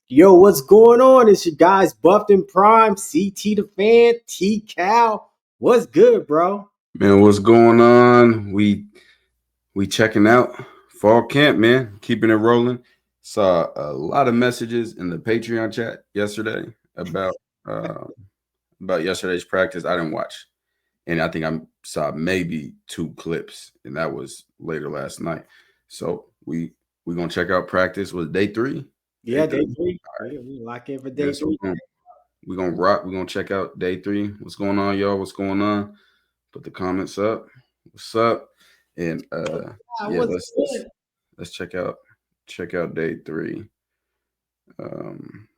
Yo, what's going on? It's your guys Buffed and Prime, CT the Fan, T Cal. What's good, bro? Man, what's going on? We checking out fall camp, man. Keeping it rolling. Saw a lot of messages in the Patreon chat yesterday uh, about yesterday's practice. I didn't watch, and I think I saw maybe 2 clips, and that was later last night. So we gonna check out practice. Was day 3? Yeah, day 3. We lock in for day Yeah, 3. we're gonna rock. We're gonna check out day 3. What's going on, y'all? What's going on? Put the comments up. What's up? And yeah, What's good? let's check out day 3. Um,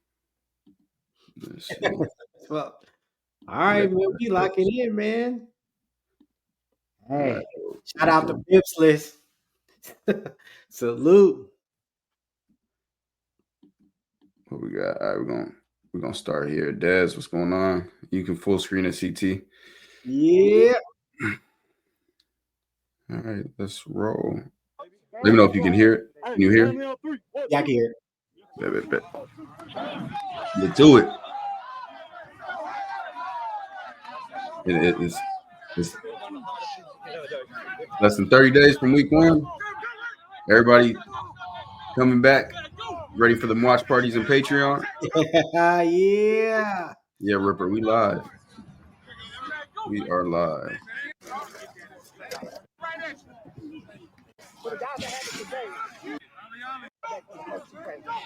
let's see. Well, all right, man. We locking in, man. Hey, Right. shout out to Pips List. Salute. What we got? All right, we're gonna start here. Dez, what's going on? You can full screen at CT. Yeah. All right, let's roll. Let me know if you can hear it. Can you hear? Yeah, I can hear it. Bet. Get to it. It's less than 30 days from week 1. Everybody coming back, ready for the watch parties and Patreon. Yeah. Yeah, Ripper, we live. We are live.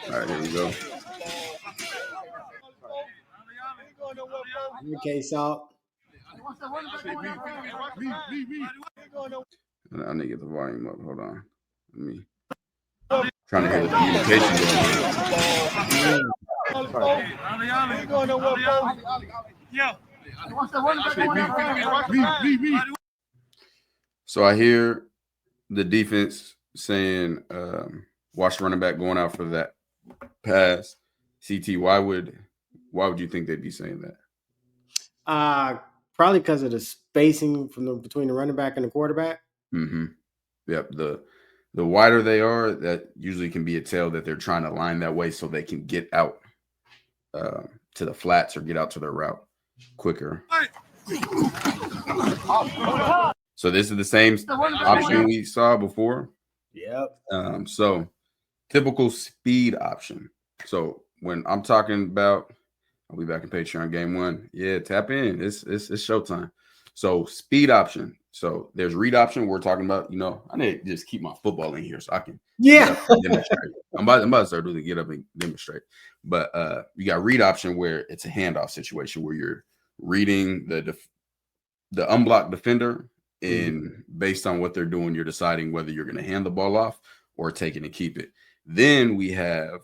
All right, here we go. Okay, so I need to get the volume up. Hold on. Let me trying to hear the communication going. So I hear the defense saying, watch the running back going out for that pass. CT, why would you think they'd be saying that? Probably because of the spacing between the running back and the quarterback. Mm-hmm. Yep. The wider they are, that usually can be a tell that they're trying to line that way so they can get out to the flats or get out to their route quicker. So this is the same option we saw before. Yep. So typical speed option. So when I'm talking about, I'll be back in Patreon game 1. Yeah, tap in. It's showtime. So speed option. So there's read option. We're talking about, I need to just keep my football in here so I can demonstrate. I'm about to start doing get up and demonstrate. But you got read option where it's a handoff situation where you're reading the unblocked defender, and based on what they're doing, you're deciding whether you're going to hand the ball off or take it and keep it. Then we have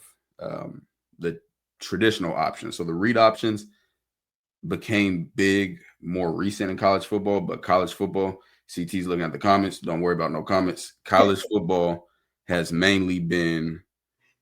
the traditional options. So the read options became big, more recent in college football, but college football, CT's looking at the comments. Don't worry about no comments. College football has mainly been,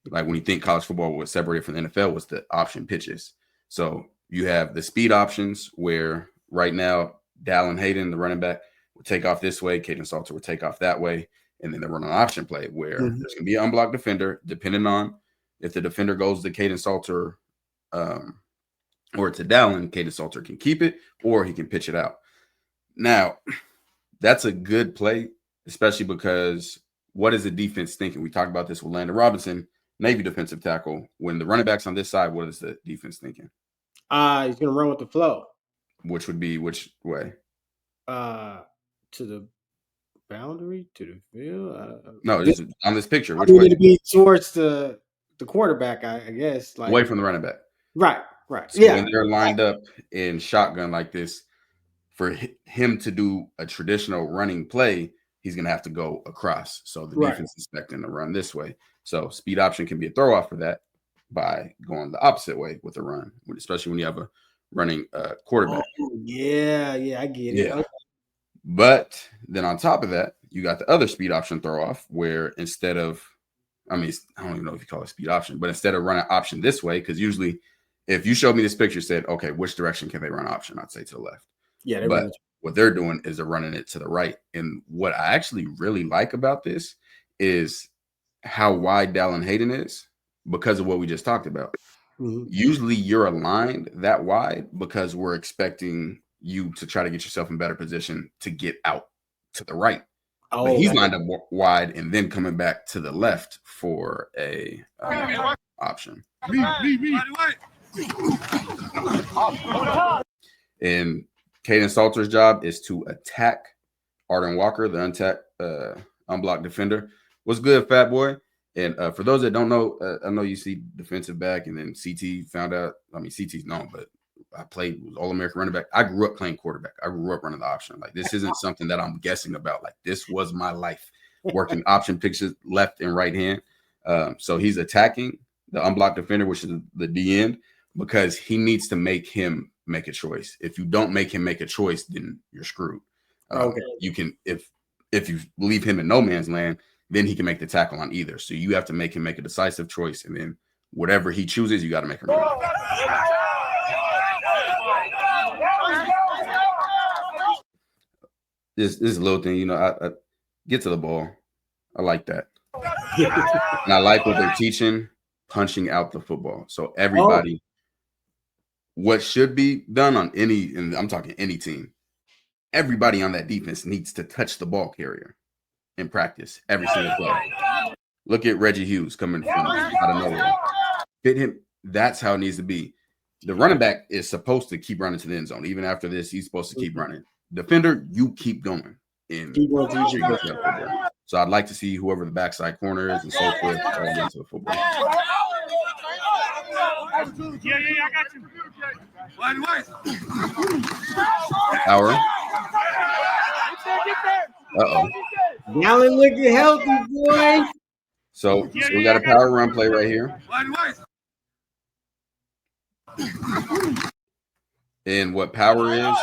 like, when you think college football was separated from the NFL, was the option pitches. So you have the speed options where right now Dallin Hayden, the running back, will take off this way. Kaden Salter will take off that way. And then they run an option play where there's going to be an unblocked defender, depending on if the defender goes to Kaden Salter or to Dallin, Kaden Salter can keep it or he can pitch it out. Now, that's a good play, especially because what is the defense thinking? We talked about this with Landon Robinson, Navy defensive tackle. When the running back's on this side, what is the defense thinking? He's going to run with the flow. Which would be which way? To the boundary, to the field. No, on this picture. Which way? To be towards the quarterback, I guess. Like, away from the running back. Right. So when they're lined up in shotgun like this, for him to do a traditional running play, he's going to have to go across. So the defense is expecting to run this way. So speed option can be a throw off for that by going the opposite way with a run, especially when you have a running quarterback. Oh, yeah, I get it. Okay. But then on top of that, you got the other speed option throw off where instead of, I don't even know if you call it speed option, but instead of running option this way, because usually if you showed me this picture, said, okay, which direction can they run option? I'd say to the left. Yeah, but what they're doing is they're running it to the right. And what I actually really like about this is how wide Dallin Hayden is, because of what we just talked about. Mhm. Usually you're aligned that wide because we're expecting you to try to get yourself in better position to get out to the right. But Oh, he's that- lined up wide and then coming back to the left for a option. And Caden Salter's job is to attack Arden Walker, the unblocked defender. What's good, fat boy? And for those that don't know, I know you see defensive back, and then CT found out. I mean, CT's known, but I played was All-American running back. I grew up playing quarterback. I grew up running the option. Like, this isn't something that I'm guessing about. Like, this was my life, working option pictures left and right hand. So he's attacking the unblocked defender, which is the D end, because he needs to make him make a choice. If you don't make him make a choice, then you're screwed. Okay. You can if you leave him in no man's land, then he can make the tackle on either. So you have to make him make a decisive choice, and then whatever he chooses, you got to make him. This is a little thing, you know. I get to the ball. I like that, and I like what they're teaching, punching out the football. So everybody, what should be done on any, and I'm talking any team, everybody on that defense needs to touch the ball carrier in practice every single play. Look at Reggie Hughes coming from out of nowhere. Fit him. That's how it needs to be. The running back is supposed to keep running to the end zone. Even after this, he's supposed to keep running. Defender, you keep going. So I'd like to see whoever the backside corner is and so forth all into the football. Yeah, I got you. Power. Uh-oh. Allen looking healthy, boy. So we got a power run play right here. And what power is?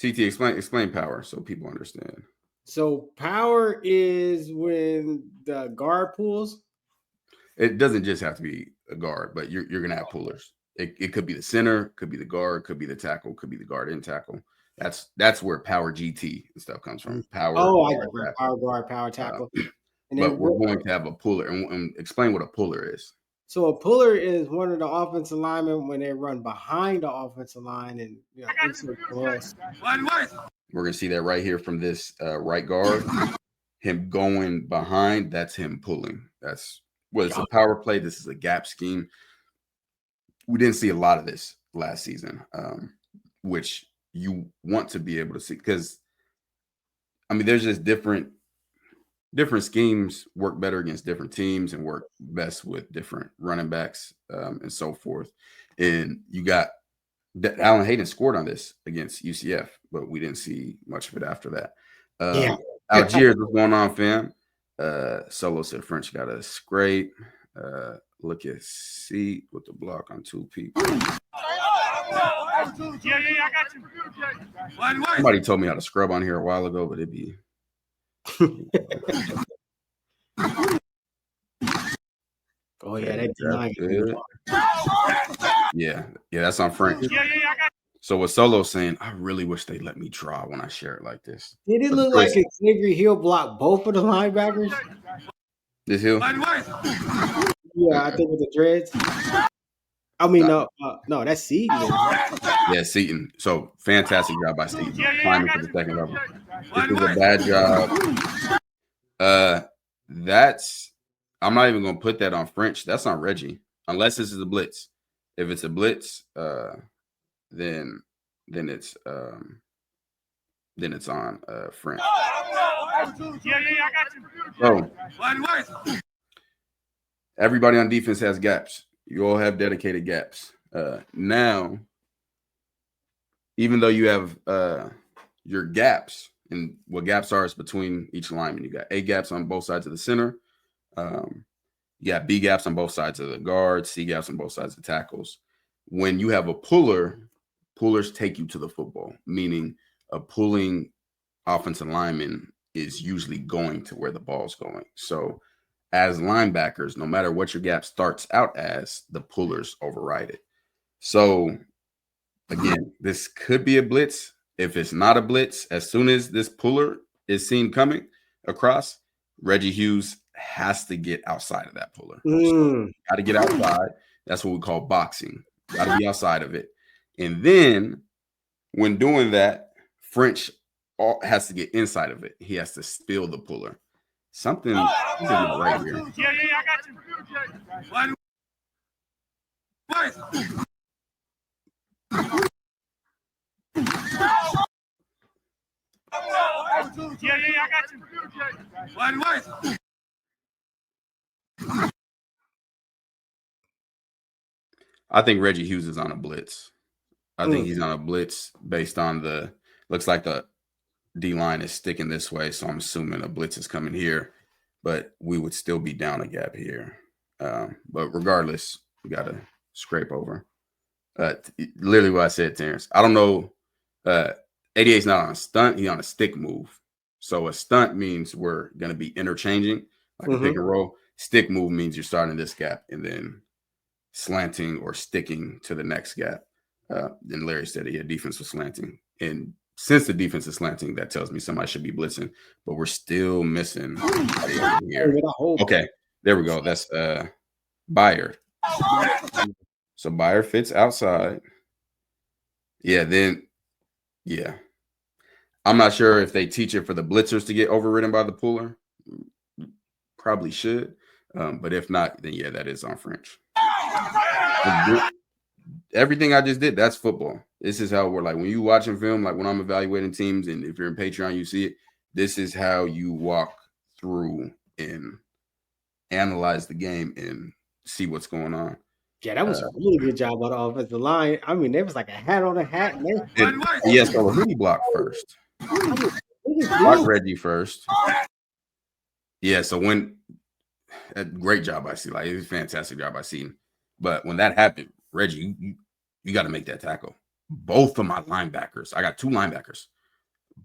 CT, explain power so people understand. So power is when the guard pulls. It doesn't just have to be a guard, but you're gonna have pullers. It could be the center, could be the guard, could be the tackle, could be the guard and tackle. That's where power GT and stuff comes from. Power. Oh, I got power guard, power tackle. But we're going to have a puller, and explain what a puller is. So a puller is one of the offensive linemen when they run behind the offensive line and insert cross. We're gonna see that right here from this right guard. Him going behind, that's him pulling. That's it's a power play. This is a gap scheme. We didn't see a lot of this last season, which you want to be able to see, because I mean, there's just different schemes work better against different teams and work best with different running backs and so forth. And you got Alan Hayden scored on this against UCF, but we didn't see much of it after that. Algiers, what's going on, fam? Solo said French got a scrape. Look at C with the block on two people. I got you. Somebody told me how to scrub on here a while ago, but it'd be. Oh yeah, that good. Yeah, that's on French. I got you. So what Solo's saying, I really wish they let me draw when I share it like this. Did it look like Xavier Hill blocked both of the linebackers? This Hill? Yeah, I think with the dreads. I mean, no, that's Seaton. Yeah, Seaton. So fantastic job by Seaton, climbing to the second level. This is a bad job. I'm not even gonna put that on French. That's on Reggie, unless this is a blitz. If it's a blitz, then it's on French. I got you. So everybody on defense has gaps. You all have dedicated gaps. Now, even though you have your gaps, and what gaps are is between each lineman. You got A gaps on both sides of the center. You got B gaps on both sides of the guard, C gaps on both sides of the tackles. When you have a puller, pullers take you to the football, meaning a pulling offensive lineman is usually going to where the ball's going. So as linebackers, no matter what your gap starts out as, the pullers override it. So again, this could be a blitz. If it's not a blitz, as soon as this puller is seen coming across, Reggie Hughes has to get outside of that puller. Got to get outside. That's what we call boxing. Got to be outside of it. And then when doing that, French has to get inside of it. He has to spill the puller. Something is not right here. Yeah, I got you. Yeah, I got you. I think Reggie Hughes is on a blitz. I think he's on a blitz based on looks like the D line is sticking this way. So I'm assuming a blitz is coming here, but we would still be down a gap here. But regardless, we got to scrape over. Literally what I said, Terrence. I don't know. 88's not on a stunt. He's on a stick move. So a stunt means we're going to be interchanging, like a pick and roll. Stick move means you're starting this gap and then slanting or sticking to the next gap. Then Larry said, yeah, defense was slanting. And since the defense is slanting, that tells me somebody should be blitzing. But we're still missing here. Okay, there we go. That's Bayer. So Bayer fits outside. Yeah, then, yeah. I'm not sure if they teach it for the blitzers to get overridden by the puller. Probably should. But if not, then yeah, that is on French. Everything I just did, that's football. This is how we're like when you watching film, like when I'm evaluating teams, and if you're in Patreon, you see it. This is how you walk through and analyze the game and see what's going on. Yeah, that was a really good job by the offensive line. I mean, there was like a hat on a hat. Yes, so who he blocked first? Blocked Reggie first. Yeah, so great job by Seton. Like, it was a fantastic job by Seton. But when that happened, Reggie, you got to make that tackle. Both of my linebackers. I got two linebackers.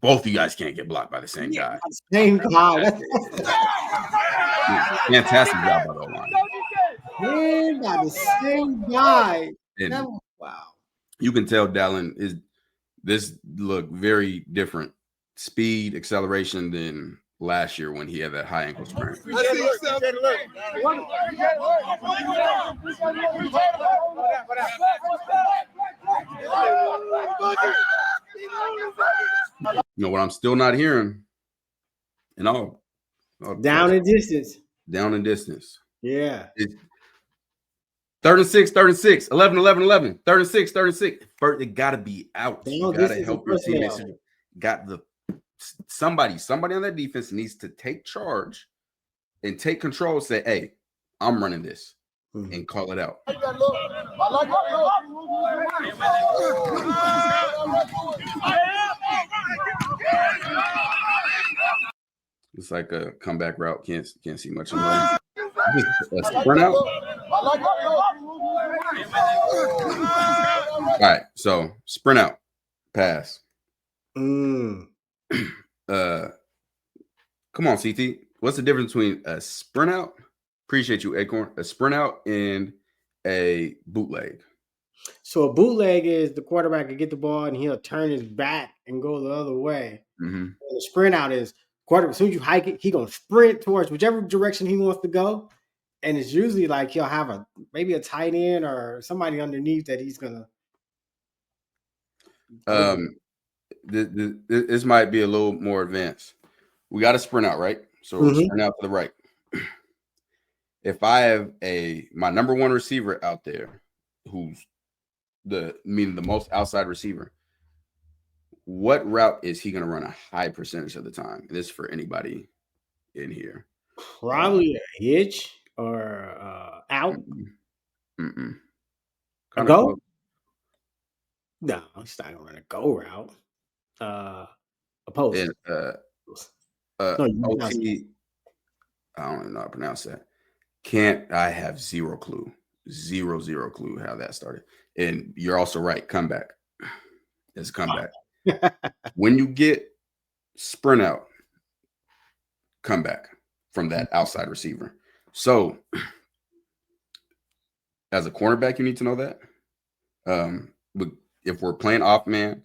Both of you guys can't get blocked by the same guy. Same guy. Fantastic job by the line. Man, by the same guy. Wow. You can tell Dallin look very different. Speed, acceleration than last year when he had that high ankle sprain. You know what I'm still not hearing? And all down in distance. Down in distance. Yeah. It's 3rd and 6, 11, 3rd and 6. First, it gotta be out. You gotta help your teammates. Somebody on that defense needs to take charge and take control. Say, hey, I'm running this and call it out. It's like a comeback route. Can't see much of it. A sprint out. All right, so sprint out, pass. Come on, CT. What's the difference between a sprint out? Appreciate you, Acorn. A sprint out and a bootleg. So a bootleg is the quarterback can get the ball and he'll turn his back and go the other way. And the sprint out is quarterback. As soon as you hike it, he's gonna sprint towards whichever direction he wants to go. And it's usually like he'll have maybe a tight end or somebody underneath that he's gonna. This might be a little more advanced. We got to sprint out, right? So we're sprint out to the right. If I have my number one receiver out there, who's the most outside receiver, what route is he going to run a high percentage of the time? And this is for anybody in here. Probably a hitch or out. A go? No, he's not going to run a go route. A post. And, OT, I don't even know how to pronounce that. I have zero clue how that started. And you're also right. Comeback. It's a comeback. When you get sprint out, comeback from that outside receiver. So as a cornerback, you need to know that. But if we're playing off man,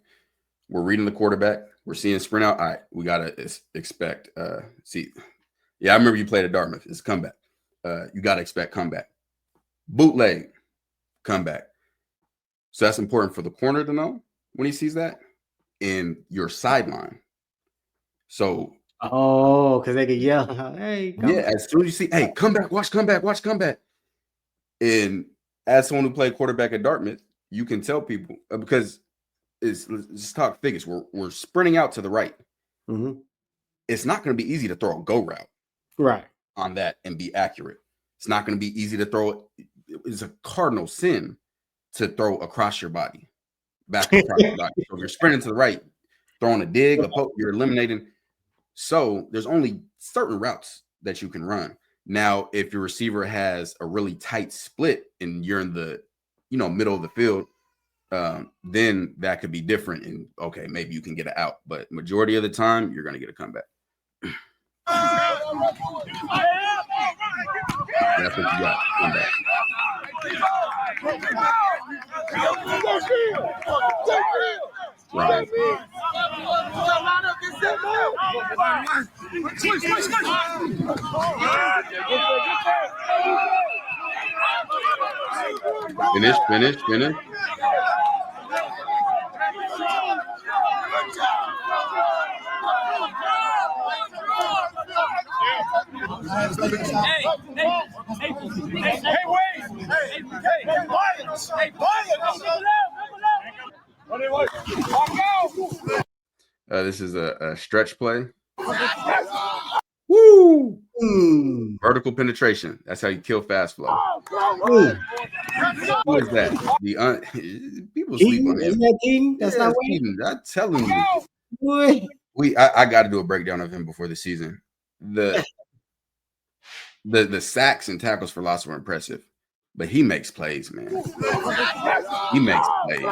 we're reading the quarterback, we're seeing sprint out. All right, we gotta expect. Yeah, I remember you played at Dartmouth. It's a comeback. You got to expect comeback. Bootleg, comeback. So that's important for the corner to know when he sees that in your sideline. So, because they could yell, "Hey, come yeah, as soon as you see, hey, comeback, watch comeback. And as someone who played quarterback at Dartmouth, you can tell people because let's talk figures. We're sprinting out to the right. Mm-hmm. It's not going to be easy to throw a go route right on that and be accurate. It's not going to be easy to throw. It's a cardinal sin to throw across your body, back across your body. So if you're sprinting to the right, throwing a dig, a poke, you're eliminating. So there's only certain routes that you can run. Now, if your receiver has a really tight split and you're in the, middle of the field, then that could be different. And okay, maybe you can get it out, but majority of the time, you're going to get a comeback. That's what you got. Comeback. Right. Finish. This is a stretch play. Woo! Vertical penetration. That's how you kill fast flow. Who is that? People sleep on him. Isn't that Keaton? That's not Keaton. I'm telling you. Boy. I got to do a breakdown of him before the season. The sacks and tackles for loss were impressive, but he makes plays, man. He makes plays.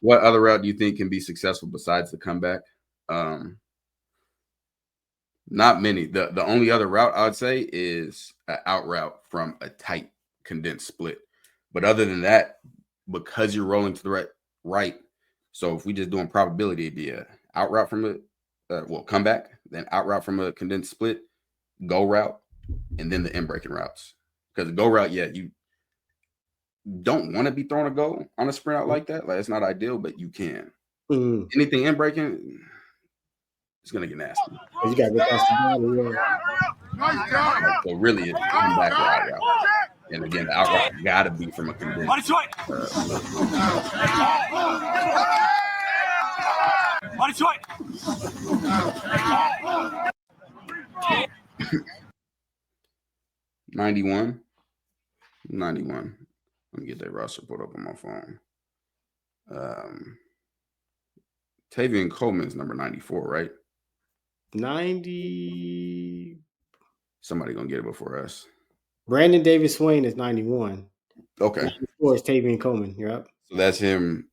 What other route do you think can be successful besides the comeback? Not many. The only other route I would say is an out route from a tight condensed split. But other than that, because you're rolling to the right. So if we just doing probability, it'd be a out route from comeback, then out route from a condensed split, go route, and then the in breaking routes. Because the go route, you don't want to be throwing a go on a sprint out like that. Like it's not ideal, but you can. Anything in breaking, it's gonna get nasty. You got to get past So really, it's comeback or out route. And again, the out route got to be from a condensed. 91. Let me get that roster put up on my phone. Tavian Coleman's number 94, right? 90. Somebody gonna get it before us. Brandon Davis Swain is 91. Okay. Before it's Tavian Coleman. Yep. So that's him,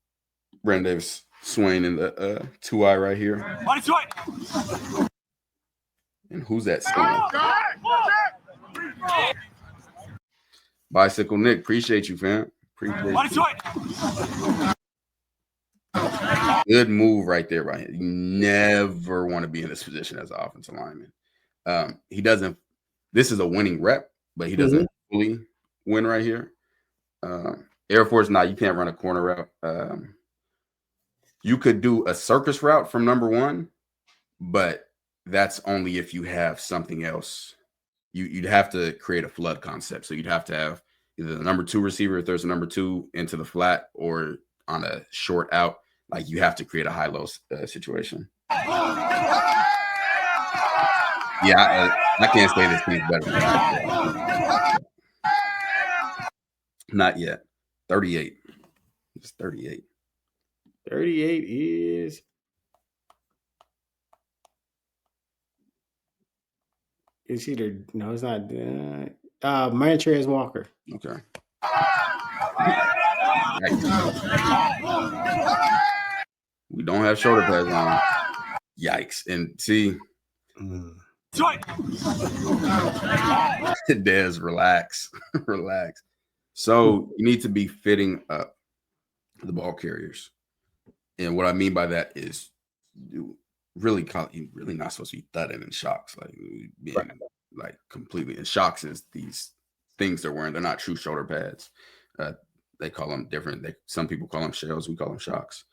Brandon Davis Swain in the 2i right here. And who's that? Bicycle Nick, appreciate you, fam. Good move right there, right? You never want to be in this position as an offensive lineman. He doesn't. This is a winning rep, but he doesn't fully win right here. Air Force, you can't run a corner route. You could do a circus route from number one, but that's only if you have something else. You'd have to create a flood concept. So you'd have to have either the number two receiver, if there's a number two, into the flat, or on a short out. Like you have to create a high-low situation. Yeah, I can't say this team's better than that. Not yet. 38. It's 38. 38 is. It's either it's not. Montrez Walker. Okay. We don't have shoulder pads on. Yikes! And see, Dez, relax. So you need to be fitting up the ball carriers. And what I mean by that is you really not supposed to be thudding in shocks, like being like completely in shocks is these things they're wearing. They're not true shoulder pads. They call them different. Some people call them shells. We call them shocks.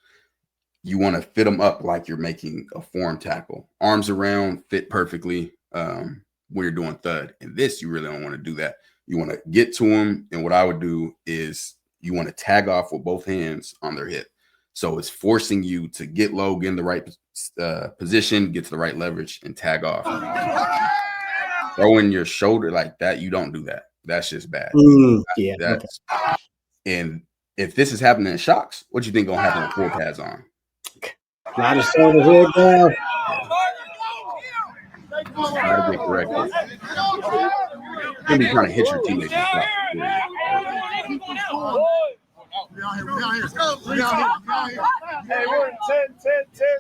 You want to fit them up like you're making a form tackle. Arms around, fit perfectly when you're doing thud. And this, you really don't want to do that. You want to get to them. And what I would do is you want to tag off with both hands on their hip. So it's forcing you to get low, get in the right position, get to the right leverage, and tag off. Throwing your shoulder like that, you don't do that. That's just bad. And if this is happening in shocks, what do you think gonna happen with full pads on? Not a shoulder head down. Try to get corrected. You're gonna be trying to hit your teammates. Hey, we're 10.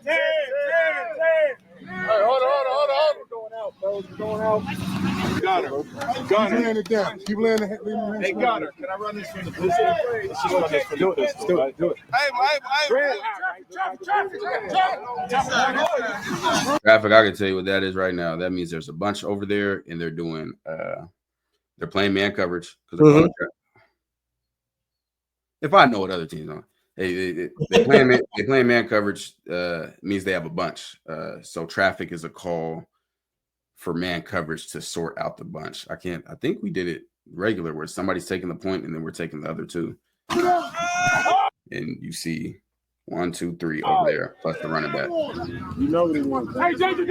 Hey, hold on. We're going out, fellas. We're going out. Gunner. Keep laying it down. Keep laying it down. Hey, Gunner, can I run this from the position? Let's just run this from the position. Do it. Traffic, I can tell you what that is right now. That means there's a bunch over there, and they're doing they're playing man coverage because they're if I know what other teams are, they playing man coverage means they have a bunch. So traffic is a call for man coverage to sort out the bunch. I think we did it regular where somebody's taking the point and then we're taking the other two. And you see 1, 2, 3 over there, plus the running back. You know what he wants. Hey, danger.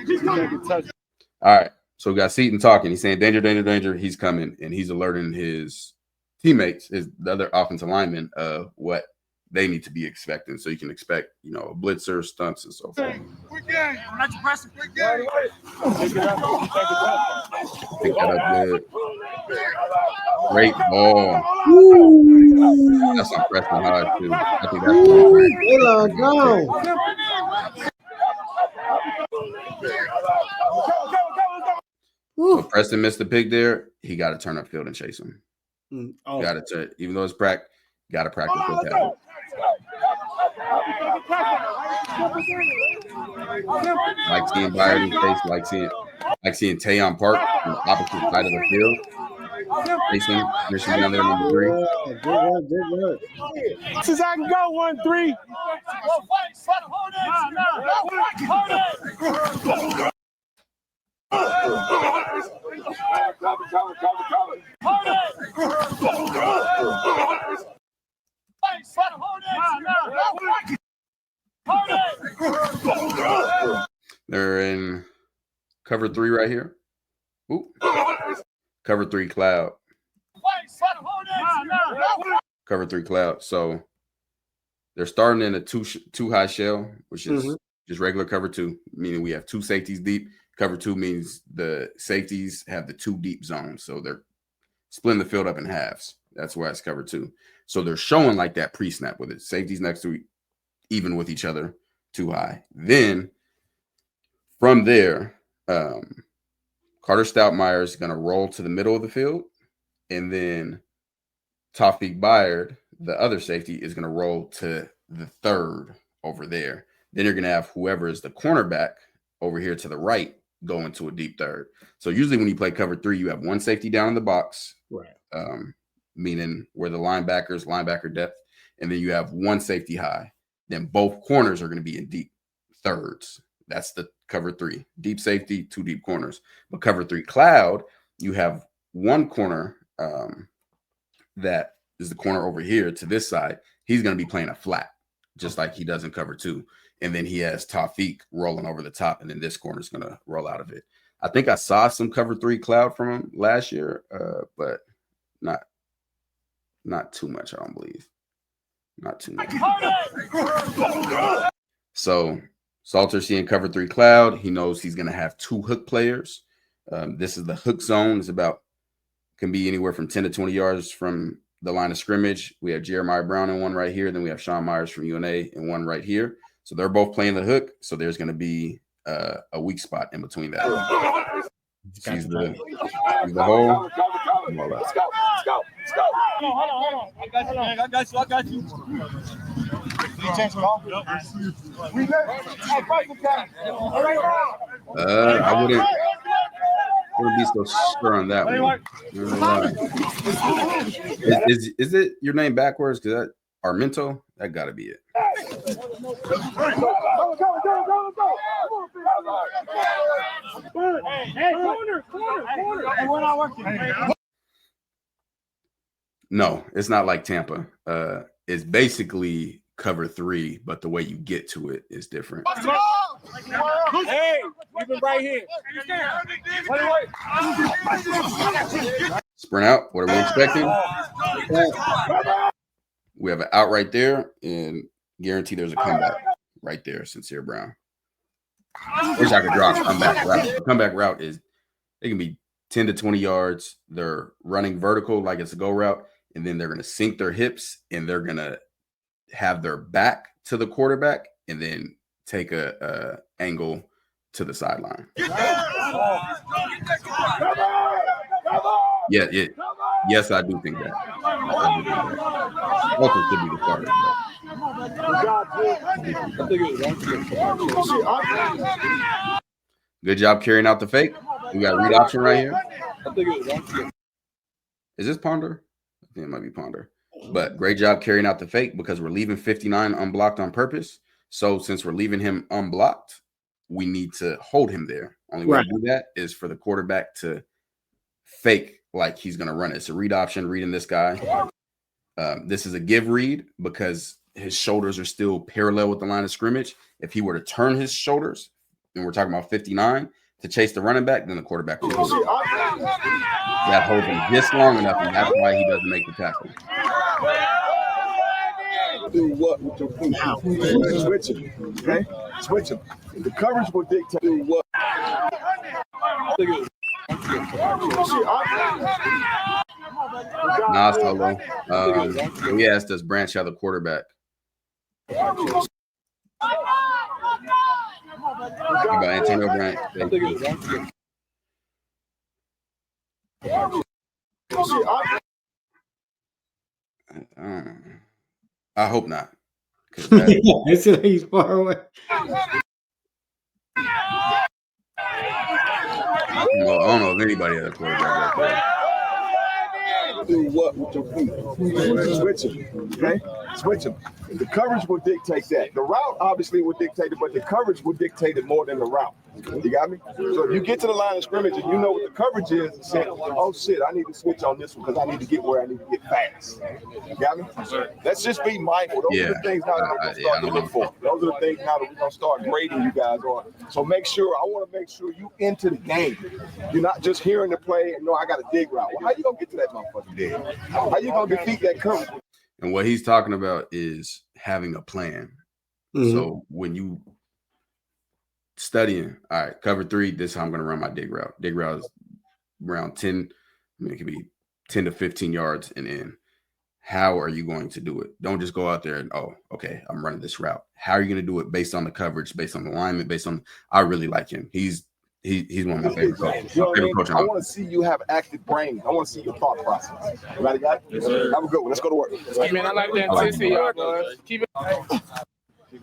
He's coming. All right. So we got Seaton talking. He's saying danger. He's coming, and he's alerting his teammates, the other offensive linemen, of what they need to be expecting. So you can expect, a blitzer, stunts, and so forth. Quick game. I'm not pressing. Quick game. Pick that up good. Great ball. That's on Preston Hodge, too. I think that's So Preston missed the pick there. He got to turn up field and chase him. Got to, even though it's practice, got to practice with that. Like seeing Byard in face, like seeing Tayon Park on the opposite side of the field. Facing mission down there, number 3. Good. Since I can go 1-3. They're in cover 3 right here. Ooh. Cover 3 cloud. Cover 3 cloud. So they're starting in a two high shell, which is just regular cover 2, meaning we have 2 safeties deep. Cover 2 means the safeties have the 2 deep zones. So they're splitting the field up in halves. That's why it's cover 2. So they're showing like that pre-snap with it. Safeties next to even with each other, 2 high. Then from there, Carter Stoutmire is going to roll to the middle of the field. And then Tawfiq Byard, the other safety, is going to roll to the third over there. Then you're going to have whoever is the cornerback over here to the right go into a deep third. So usually when you play cover 3, you have 1 safety down in the box, right? Meaning where the linebacker depth, and then you have 1 safety high. Then both corners are going to be in deep thirds. That's the cover 3. Deep safety, 2 deep corners. But cover 3 cloud, you have 1 corner that is the corner over here to this side. He's going to be playing a flat, just like he does in cover 2. And then he has Tawfiq rolling over the top, and then this corner is going to roll out of it. I think I saw some cover 3 cloud from him last year, but not too much, I don't believe. Not too much. So Salter seeing cover 3 cloud. He knows he's going to have 2 hook players. This is the hook zone. It's can be anywhere from 10 to 20 yards from the line of scrimmage. We have Jeremiah Brown in one right here. Then we have Sean Myers from UNA in one right here. So they're both playing the hook. So there's going to be a weak spot in between that. He's the hole. Let's go. Hold on. I got you. I wouldn't be so sure on that one. Is it your name backwards? Because that Armento, that got to be it. No, it's not like Tampa. It's basically cover 3, but the way you get to it is different. Hey, you've been right here. Sprint out. What are we expecting? We have an out right there, and guarantee there's a comeback right there. Sincere Brown. Wish I could draw a comeback route. A comeback route is it can be 10 to 20 yards. They're running vertical like it's a go route, and then they're going to sink their hips and they're going to have their back to the quarterback and then take a angle to the sideline. Yeah. Yes, I do think that. Also could be the starter. Good job carrying out the fake. We got read option right here. Is this Ponder? I think it might be Ponder. But great job carrying out the fake because we're leaving 59 unblocked on purpose. So since we're leaving him unblocked, we need to hold him there. Only way to do that is for the quarterback to fake like he's going to run it. It's a read option, reading this guy. This is a give read because his shoulders are still parallel with the line of scrimmage. If he were to turn his shoulders, and we're talking about 59, to chase the running back, then the quarterback will hold him. That holds him just long enough, and that's why he doesn't make the tackle. Do what with your feet? Switch him, okay? Switch him. The coverage will dictate do what. Nah, solo. He asked us branch out the quarterback. How about Antonio Bryant? I hope not. It's like he's far away. Well, I don't know if anybody had a quarterback like that. Do what with your feet? Switch him, okay? Switch him. The coverage will dictate that. The route obviously will dictate it, but the coverage will dictate it more than the route. You got me? So if you get to the line of scrimmage and you know what the coverage is, and say, oh shit, I need to switch on this one because I need to get where I need to get fast. You got me? Let's just be mindful. Those are the things now that we're going to start to look for. Those are the things now that we're going to start grading you guys on. So I want to make sure you into the game. You're not just hearing the play and know I got a dig route. Well, how you going to get to that motherfucking dig? How you going to defeat that coverage? And what he's talking about is having a plan. Mm-hmm. So when you studying, all right, cover 3, this is how I'm going to run my dig route. Dig route is around 10, it could be 10 to 15 yards and in. How are you going to do it? Don't just go out there and, oh, okay, I'm running this route. How are you going to do it based on the coverage, based on the alignment, based on, I really like him. He's one of my favorite coaches. I want to see you have active brain. I want to see your thought process. You ready, guys? Yes, sir. Have a good one. Let's go to work. Hey, man, I like that intensity, y'all, boys. Keep it.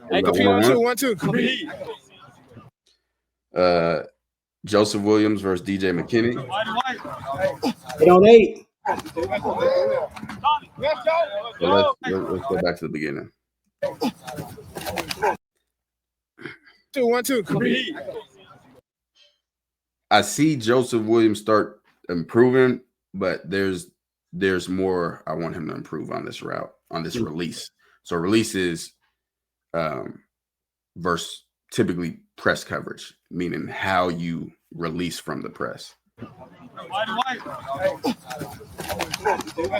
Hey, compete on 2-1-2. Compete. Joseph Williams versus DJ McKinney. 8-on-8. So let's go back to the beginning. 2-1-2. Compete. I see Joseph Williams start improving, but there's more I want him to improve on this route, on this release. So release is versus typically press coverage, meaning how you release from the press.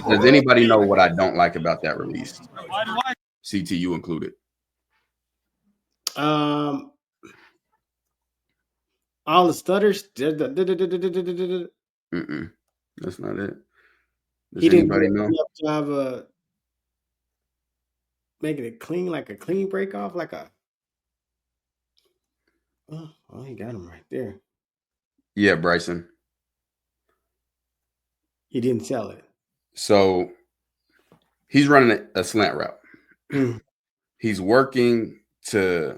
Does anybody know what I don't like about that release? CTU included. All the stutters. That's not it. Does He didn't anybody do know? a enough job of making it clean, like a clean break off, like a. Oh, he got him right there. Yeah, Bryson. He didn't sell it. So he's running a slant route. He's working to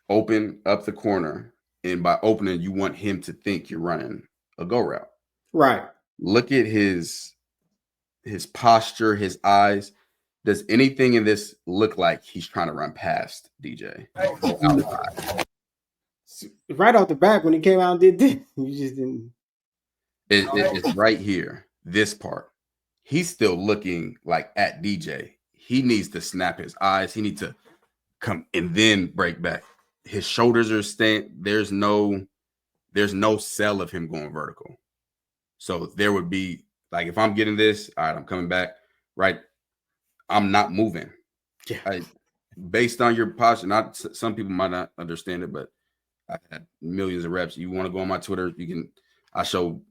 open up the corner, and by opening, you want him to think you're running a go route. Right. Look at his posture, his eyes. Does anything in this look like he's trying to run past DJ? Right off the back when he came out and did this, you just didn't. It's right here. This part. He's still looking like at DJ. He needs to snap his eyes. He needs to come and then break back. His shoulders are staying. There's no cell of him going vertical. So there would be, like, if I'm getting this, all right, I'm coming back, right? I'm not moving. Yeah. Based on your posture, some people might not understand it, but I've had millions of reps. You want to go on my Twitter, I show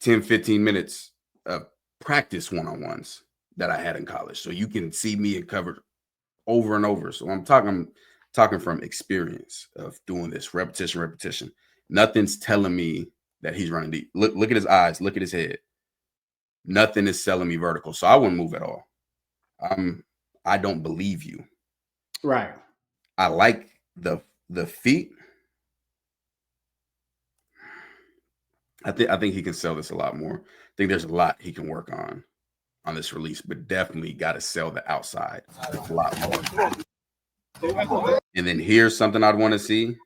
10, 15 minutes of practice one-on-ones that I had in college. So you can see me in cover over and over. So I'm talking from experience of doing this repetition. Nothing's telling me that he's running deep. Look at his eyes, look at his head. Nothing is selling me vertical. So I wouldn't move at all. I don't believe you. Right. I like the feet. I think he can sell this a lot more. I think there's a lot he can work on this release, but definitely got to sell the outside a lot more. And then here's something I'd want to see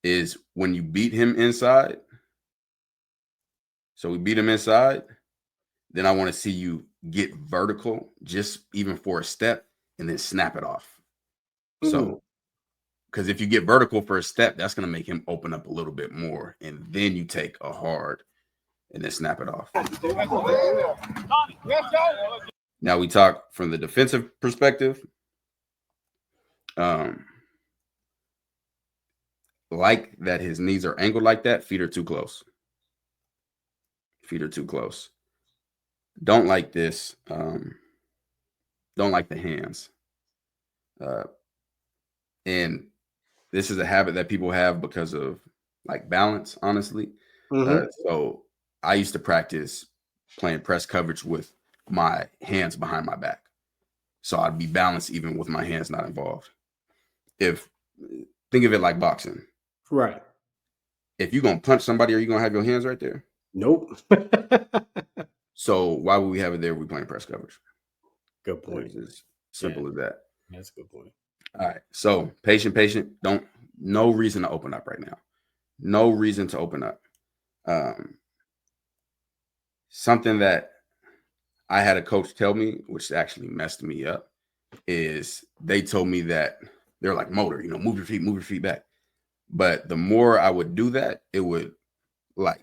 is when you beat him inside. So we beat him inside. Then I want to see you get vertical, just even for a step, and then snap it off. So, because if you get vertical for a step, that's going to make him open up a little bit more. And then you take a hard and then snap it off. Now we talk from the defensive perspective. Like that his knees are angled like that, feet are too close. Feet are too close. Don't like this. Don't like the hands. And this is a habit that people have because of like balance, honestly. So I used to practice playing press coverage with my hands behind my back. So I'd be balanced even with my hands not involved. Think of it like boxing. Right. If you're going to punch somebody, are you going to have your hands right there? Nope. So why would we have it there if we're playing press coverage? Good point. It's as simple as that. That's a good point. All right. So patient. No reason to open up right now. No reason to open up. Something that I had a coach tell me, which actually messed me up, is they told me that they're like motor, move your feet back. But the more I would do that, it would like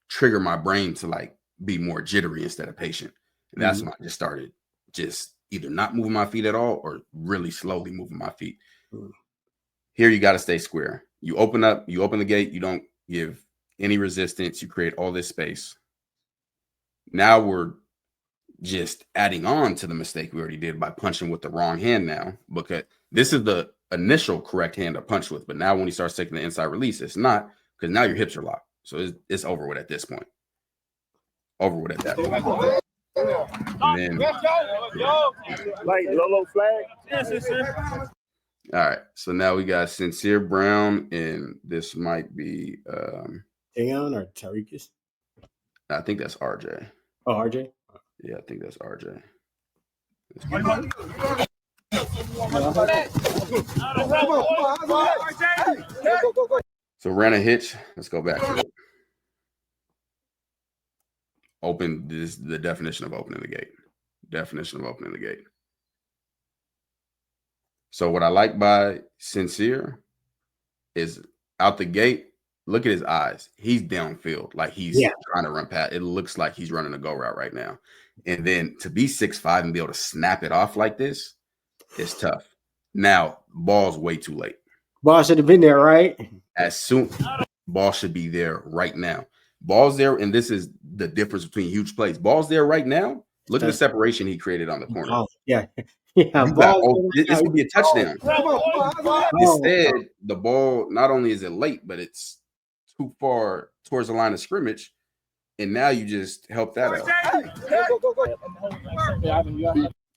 trigger my brain to like be more jittery instead of patient. And that's when I just started just either not moving my feet at all or really slowly moving my feet. Here, you got to stay square. You open the gate. You don't give any resistance. You create all this space. Now we're just adding on to the mistake we already did by punching with the wrong hand now, because this is the initial correct hand to punch with. But now when he starts taking the inside release, it's not, because now your hips are locked. So it's over with at this point. Over with at that point. And then, Like Lolo flag. All right. So now we got Sincere Brown, and this might be Dayon or Tariqus? I think that's RJ. Oh, RJ? Yeah, I think that's RJ. So ran a hitch. Let's go back to it. Open this, the definition of opening the gate. Definition of opening the gate. So what I like by Sincere is out the gate, look at his eyes. He's downfield, like he's trying to run past. It looks like he's running a go route right now. And then to be 6'5" and be able to snap it off like this, it's tough. Now, ball's way too late. Ball should have been there, right? Ball should be there right now. Ball's there, and this is the difference between huge plays. Ball's there right now. Look at the separation he created on the corner. Oh, yeah. This would be a touchdown. Instead, the ball, not only is it late, but it's too far towards the line of scrimmage. And now you just help that out.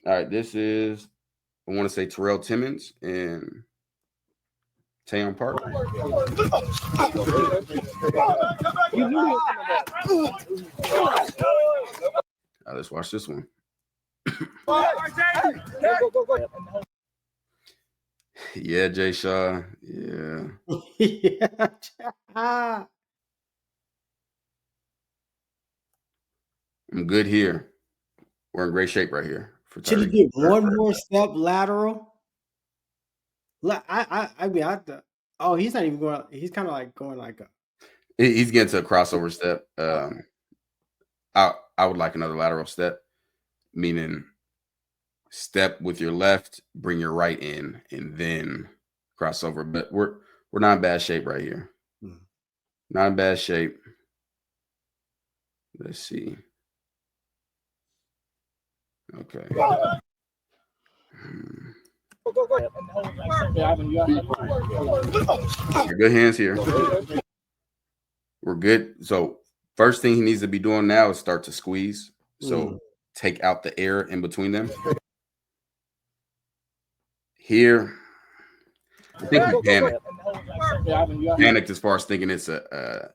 All right, this is I want to say Terrell Timmons and Tayon Park. Let's watch this one. Yeah, Jay Shaw. Yeah. Yeah. I'm good here. We're in great shape right here. Should he get one more step lateral? I mean, he's not even going. He's kind of like going like a. He's getting to a crossover step. I would like another lateral step, meaning step with your left, bring your right in, and then crossover. But we're not in bad shape right here. Not in bad shape. Let's see. Okay. Good hands here. We're good. So first thing he needs to be doing now is start to squeeze. So take out the air in between them. Here, I think he panicked. Panicked as far as thinking it's a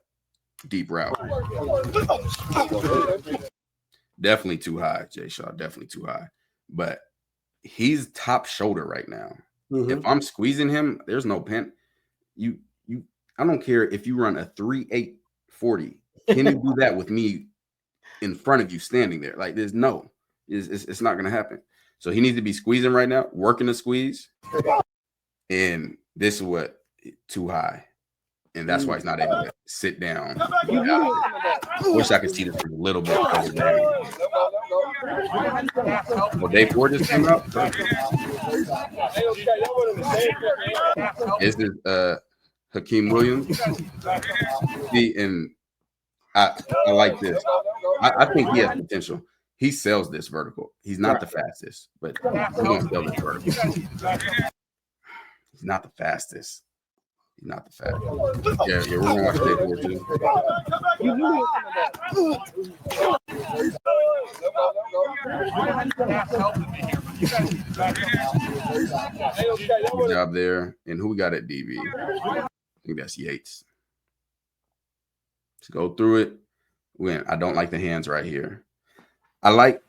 deep route. Definitely too high, Jay Shaw. Definitely too high. But he's top shoulder right now. If I'm squeezing him, there's no pen. I don't care if you run a 3.8 40. Can you do that with me in front of you standing there? Like it's not going to happen. So he needs to be squeezing right now, working the squeeze. And this is what too high. And that's why he's not able to sit down. Wish I could see this a little bit over there. Well, Dave Ford just came out. This is Hakeem Williams. See, and I like this. I think he has potential. He sells this vertical. He's not the fastest, but he's going to sell this vertical. He's not the fastest. He's not the fastest. Yeah, we're going to watch Dave Ford too. Good job there. And who we got at DB? I think that's Yates. Let's go through it. I don't like the hands right here. I like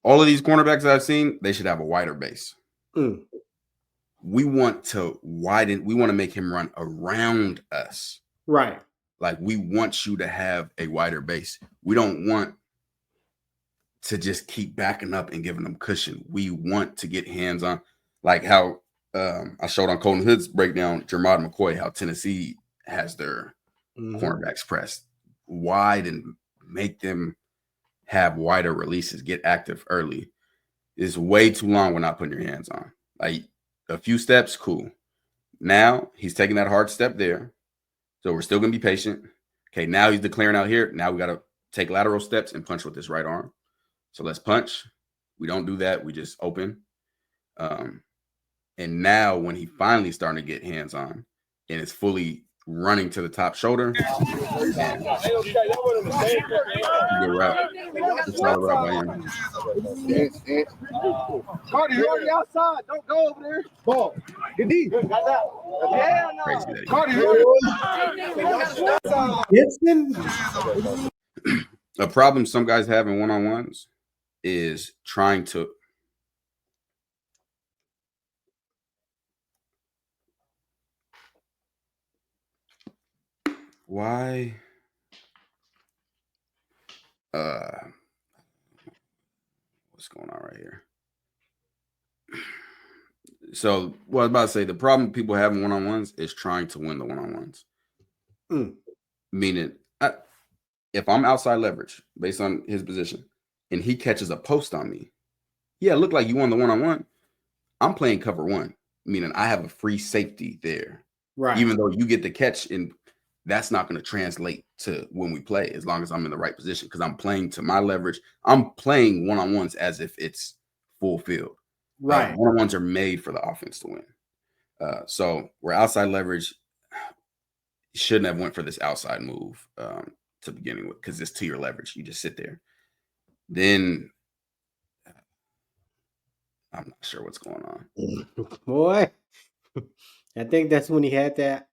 all of these cornerbacks that I've seen, they should have a wider base. We want to widen. We want to make him run around us. Right. Like we want you to have a wider base. We don't want to just keep backing up and giving them cushion. We want to get hands on, like how I showed on Colton Hood's breakdown, Jermod McCoy, how Tennessee has their cornerbacks pressed wide and make them have wider releases, get active early. It's way too long. We're not putting your hands on. Like a few steps, cool. Now he's taking that hard step there. So we're still going to be patient. Okay, now he's declaring out here. Now we got to take lateral steps and punch with this right arm. So let's punch. We don't do that. We just open. And now when he finally starting to get hands on and it's fully running to the top shoulder. Good route. It's all route by him. Carter, you're on the outside. Don't go over there. Ball. Good D. Yeah, Crazy that Gibson. A problem some guys have in one-on-ones is trying to what's going on right here? So what I was about to say, the problem people have in one-on-ones is trying to win the one-on-ones. Meaning, if I'm outside leverage based on his position and he catches a post on me, yeah, it looked like you won the one-on-one. I'm playing cover one, meaning I have a free safety there. Right. Even though you get the catch, and that's not going to translate to when we play as long as I'm in the right position because I'm playing to my leverage. I'm playing one-on-ones as if it's full field. Right. One-on-ones are made for the offense to win. So we're outside leverage. Shouldn't have went for this outside move to beginning with because it's to your leverage. You just sit there. Then I'm not sure what's going on. Boy, I think that's when he had that.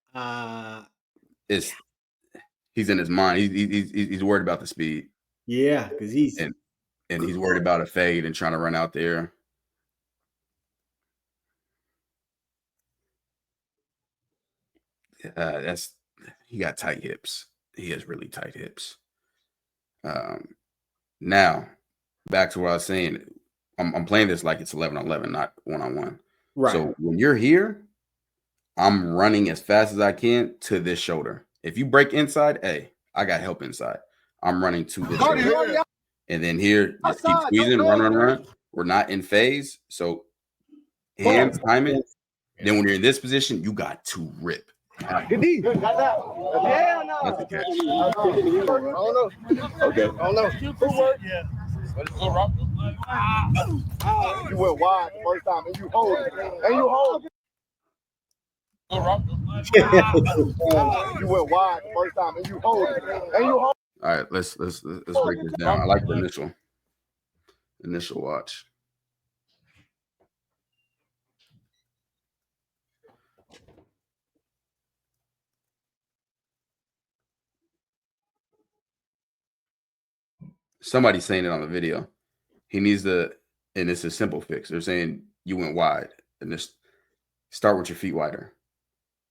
He's in his mind. He's worried about the speed. Yeah, because he's and he's worried about a fade and trying to run out there. He got tight hips. He has really tight hips. Now, back to what I was saying. I'm playing this like it's 11-on-11, not 1-on-1. right. So when you're here, I'm running as fast as I can to this shoulder. If you break inside, hey, I got help inside. I'm running to this shoulder. And then here, just keep squeezing, run. We're not in phase. So hands, time it. Then when you're in this position, you got to rip. Good D. Got that. Yeah, no. That's the catch. I don't know. Okay. I don't know. Yeah. You went wide the first time and you hold it. And you hold it. You went wide the first time and you hold it. And you hold it. All right, let's break this down. I like the initial watch. Somebody's saying it on the video. He needs to, and it's a simple fix. They're saying you went wide, and just start with your feet wider.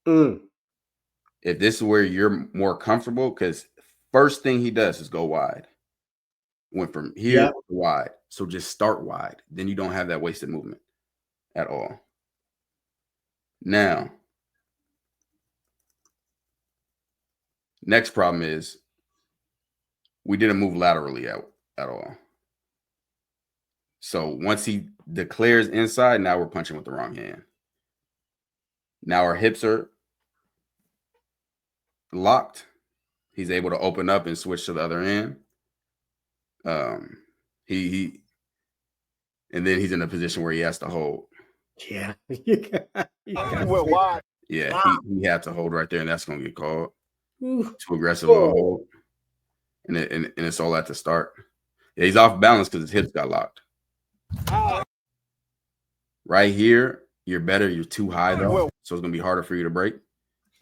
If this is where you're more comfortable, because first thing he does is go wide. Went from here to wide. So just start wide. Then you don't have that wasted movement at all. Now, next problem is we didn't move laterally at all. So once he declares inside, now we're punching with the wrong hand. Now our hips are locked. He's able to open up and switch to the other end. He and then he's in a position where he has to hold. Yeah. Went wide. Yeah, he had to hold right there, and that's gonna get called. Too aggressive of a hold. And it's all at the start. Yeah, he's off balance because his hips got locked. Right here, you're better. You're too high though, so it's gonna be harder for you to break.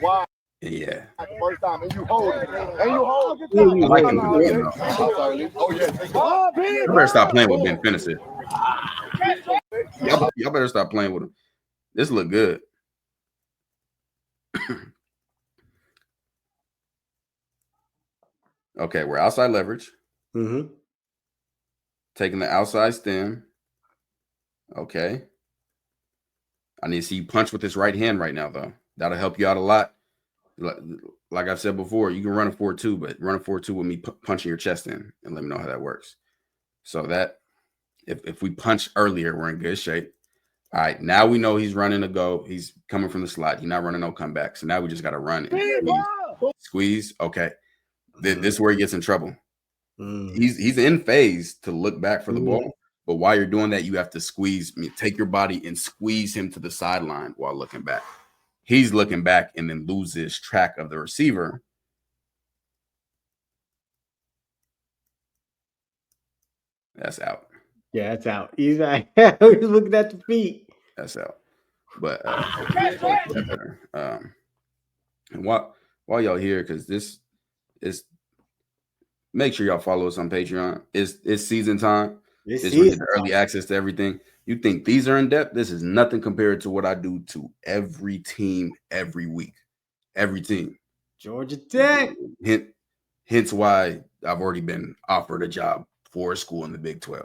Wide. Yeah. First time and you hold it. And you hold it. I like him. You better stop playing with Ben Fennessy. Y'all better stop playing with him. This look good. Okay, we're outside leverage. Taking the outside stem. Okay. I need to see you punch with this right hand right now, though. That'll help you out a lot. Like I've said before, you can run a 4-2, but run a 4-2 with me punching your chest in, and let me know how that works. So that if we punch earlier, we're in good shape. All right, now we know he's running a go. He's coming from the slot. He's not running no comeback. So now we just got to run and squeeze. Okay. This is where he gets in trouble. He's in phase to look back for the ball. But while you're doing that, you have to take your body and squeeze him to the sideline while looking back. He's looking back and then loses track of the receiver. That's out. Yeah, that's out. He's like, he's looking at the feet. That's out. But better. And while y'all here, because this is, make sure y'all follow us on Patreon. It's season time. It's early access to everything. You think these are in depth? This is nothing compared to what I do to every team every week. Every team. Georgia Tech. Hence why I've already been offered a job for a school in the Big 12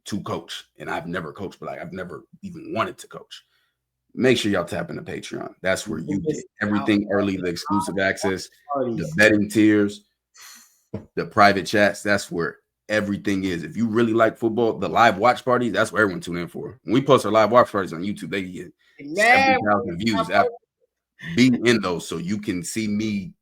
to coach. And I've never coached, but I've never even wanted to coach. Make sure y'all tap into Patreon. That's where you get everything early, the exclusive access, the betting tiers, the private chats. That's where everything is. If you really like football, the live watch parties, that's what everyone tune in for. When we post our live watch parties on YouTube, they get 70,000 views. Be in those so you can see me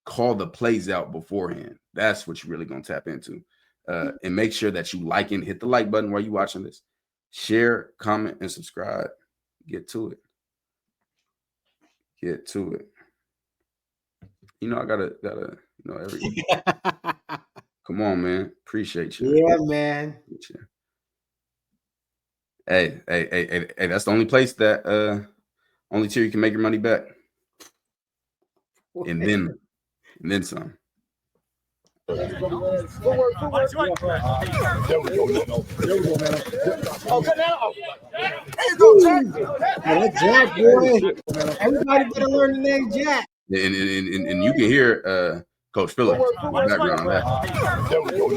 call the plays out beforehand. That's what you're really going to tap into. And make sure that you like and hit the like button while you're watching this. Share, comment, and subscribe. Get to it. Get to it. You know, I gotta, every come on, man. Appreciate you. Yeah, man. Hey, that's the only place that only tier you can make your money back. And then some. There we go, man. Okay, now. There you go, Jack. That Jack, boy. Everybody better learn the name Jack. And you can hear Coach Phillips in the background on that. There we go,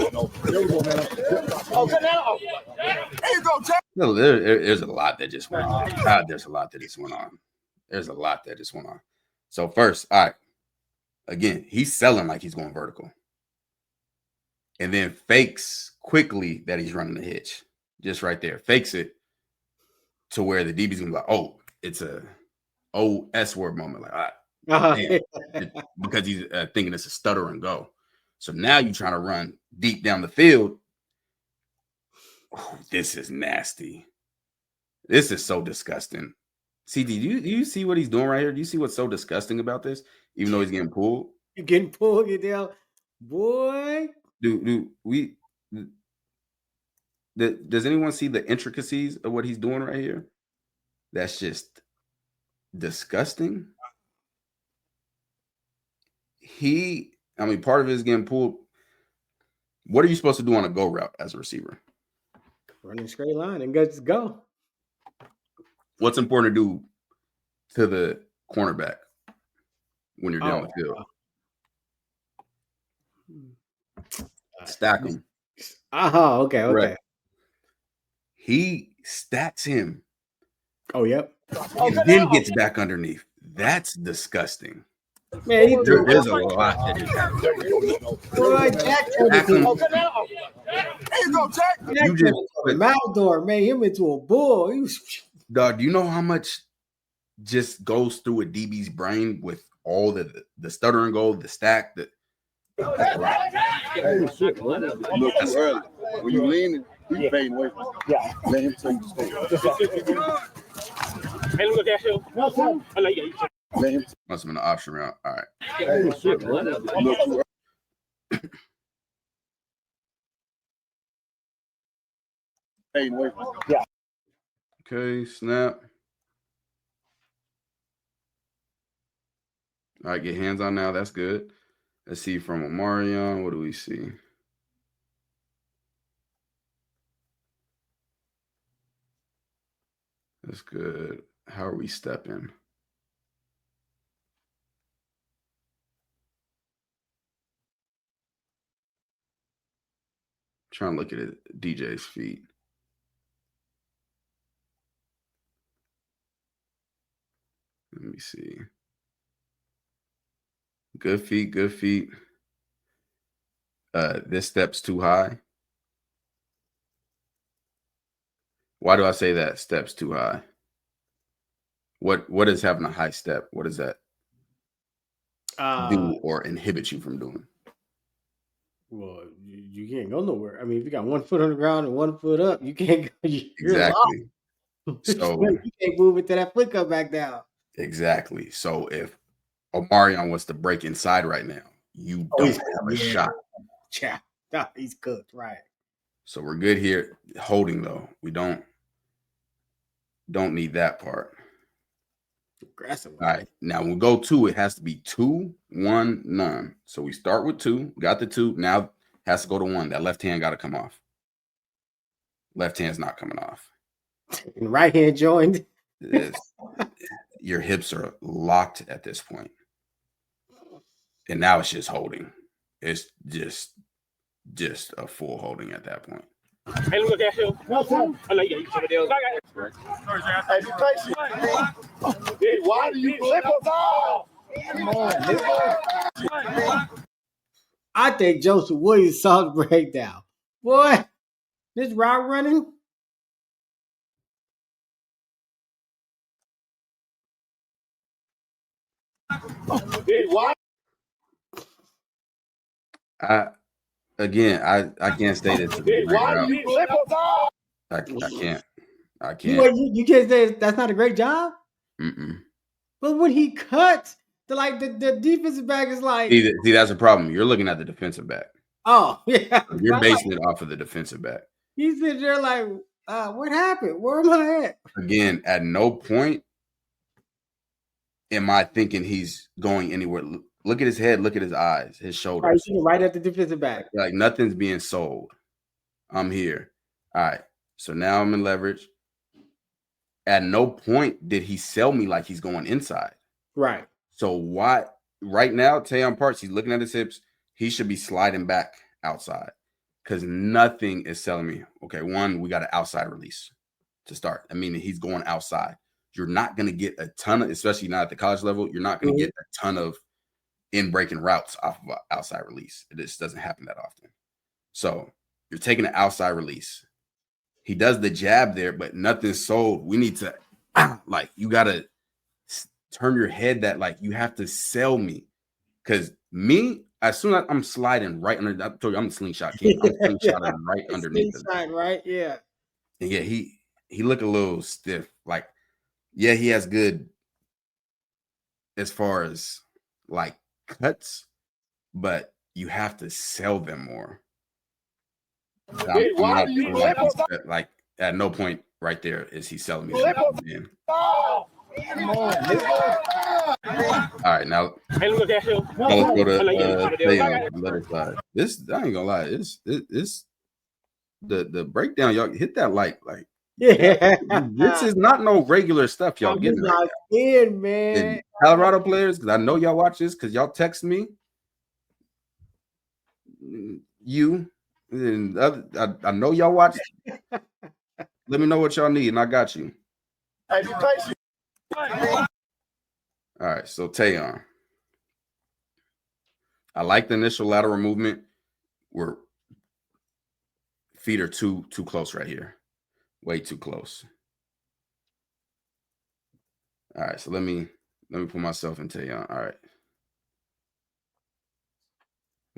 man. Okay, now. There you go, Jack. No, there's a lot that just went on. God, there's a lot that just went on. There's a lot that just went on. So first, all right. Again, he's selling like he's going vertical. And then fakes quickly that he's running the hitch. Just right there. Fakes it to where the DB's going to be like, oh, it's a S word moment. Like, because he's thinking it's a stutter and go. So now you're trying to run deep down the field. Oh, this is nasty. This is so disgusting. CD, do you see what he's doing right here? Do you see what's so disgusting about this? Even though he's getting pulled? You getting pulled, you down. Boy. Does anyone see the intricacies of what he's doing right here? That's just disgusting. Part of it is getting pulled. What are you supposed to do on a go route as a receiver? Running straight line and just go. What's important to do to the cornerback when you're down the field? Stack him. Okay. Right. He stacks him. Oh, yep. And then gets back underneath. That's disgusting. Man, there's a lot. Boy, Jack You just Maldor made him into a bull. Dog, do you know how much just goes through a DB's brain with all the stutter and go, the stack, Hey, shit, man. Look too early. When you leaning, he's fading away from you. Yeah. Let him take the stage. Must have been an option round. All right. Hey, shit, man. Look too early. Fading away from you. Yeah. Okay, snap. All right, get hands on now. That's good. Let's see from Omarion. What do we see? That's good. How are we stepping? Trying to look at it, DJ's feet. Let me see. Good feet, good feet. This step's too high. Why do I say that step's too high? What is having a high step? What does that do or inhibit you from doing? Well, you can't go nowhere. I mean, if you got 1 foot on the ground and 1 foot up, you can't go. Exactly. So you can't move it to that foot come back down. Exactly. So if Omarion was to break inside right now, you don't have a shot. Yeah, he's cooked, right? So we're good here. Holding though, we don't need that part. Aggressive. All right. Now when we go 2, it has to be 2, 1, none. So we start with 2, got the 2. Now it has to go to 1. That left hand got to come off. Left hand's not coming off. And right hand joined. Your hips are locked at this point. And now it's just holding. It's just a full holding at that point. Hey, look at him. Hey, be patient. Why do you flip us off? Come on. I think Joseph Williams saw the breakdown. Boy, this route running. Why? I can't say this. Why do you flip us off? I can't. You can't say that's not a great job. Mm-mm. But when he cuts, the defensive back is like. See, that's a problem. You're looking at the defensive back. Oh yeah. You're basing it off of the defensive back. He's sitting there like, What happened? Where am I at? Again, at no point am I thinking he's going anywhere. Look at his head. Look at his eyes, his shoulders. Right at the defensive back. Like nothing's being sold. I'm here. All right. So now I'm in leverage. At no point did he sell me like he's going inside. Right. So why right now, Tayon Parks, he's looking at his hips. He should be sliding back outside because nothing is selling me. Okay, one, we got an outside release to start. I mean, he's going outside. You're not going to get a ton of, especially not at the college level, you're not going to get a ton of in-breaking routes off of an outside release. It just doesn't happen that often. So you're taking an outside release. He does the jab there, but nothing's sold. We need to, like, you got to turn your head that, like, you have to sell me. Because me, as soon as I'm sliding right under, I told you I'm the slingshot king. I'm slingshotting right underneath it. Right, yeah. And yeah, he looked a little stiff. Like, yeah, he has good as far as, like, cuts, but you have to sell them more. Like at no point right there is he selling me. All right, now let's go to Tayon on the other side. This I ain't gonna lie, it's the breakdown. Y'all hit that like yeah. This is not no regular stuff y'all getting right now. Man. And Colorado players, because I know y'all watch this because y'all text me. You. And I know y'all watch. Let me know what y'all need, and I got you. All right, so Tayon. I like the initial lateral movement. Where feet are too close right here. Way too close. All right, so let me put myself in Tayon. All right.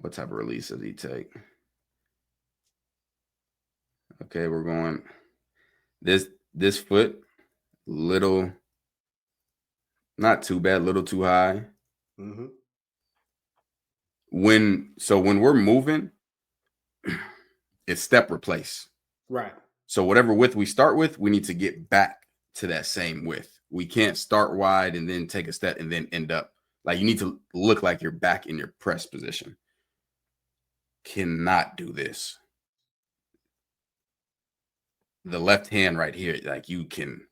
What type of release does he take? Okay, we're going this foot, little, not too bad, little too high. Mm-hmm. When we're moving, it's step replace. Right. So whatever width we start with, we need to get back to that same width. We can't start wide and then take a step and then end up. Like you need to look like you're back in your press position. Cannot do this. The left hand right here, like you can.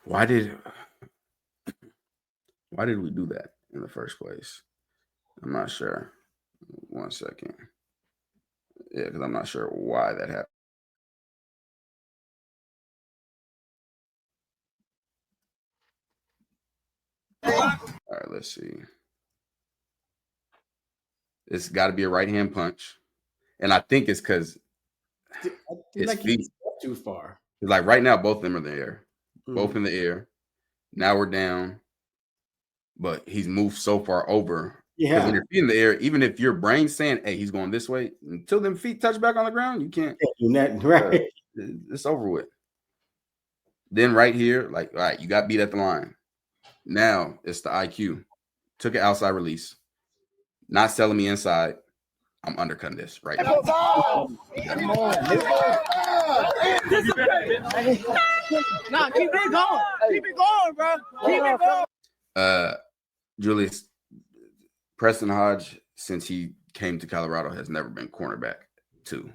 Why did we do that in the first place? I'm not sure. 1 second. Yeah, because I'm not sure why that happened. All right, let's see. It's got to be a right hand punch, and I think it's because his feet too far. Like right now, both of them are in the air, both in the air. Now we're down, but he's moved so far over. Yeah, when your feet in the air, even if your brain's saying, "Hey, he's going this way," until them feet touch back on the ground, you can't do nothing. Right, it's over with. Then right here, like, all right, you got beat at the line. Now it's the IQ. Took an outside release, not selling me inside. I'm undercutting this right now. Nah, keep it going. Keep it going, bro. Keep it going. Julius, Preston Hodge, since he came to Colorado, has never been cornerback 2.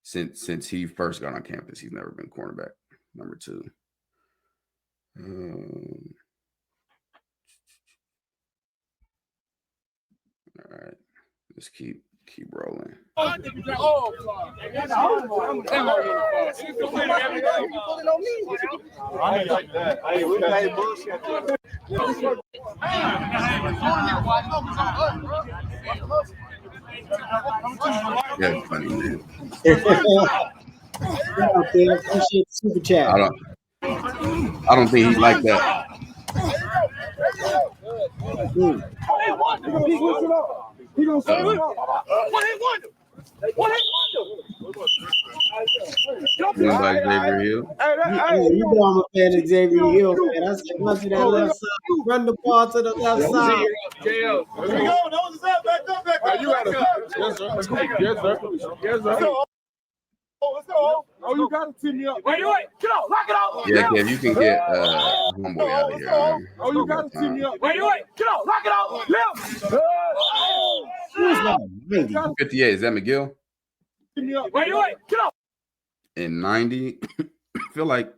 Since he first got on campus, he's never been cornerback number 2. All right, let's keep rolling. Yeah, funny man. Appreciate the super chat. I don't think he's like that. Like Xavier Hill. You know I'm a fan of Xavier Hill, man. I said, run to that left side. Run the ball to the left side. Here we go. That was back up. You got it. Yes, sir. Yes, sir. Let's go. Oh, you got to tee me up. Wait. Get out. Lock it out. Yeah, Kev, you can get homeboy out of here. Man. Oh, you got to tee me up. Wait. Get out. Lock it out. Left. 58, is that McGill? Tee me up. Wait. Get out. And 90, I feel like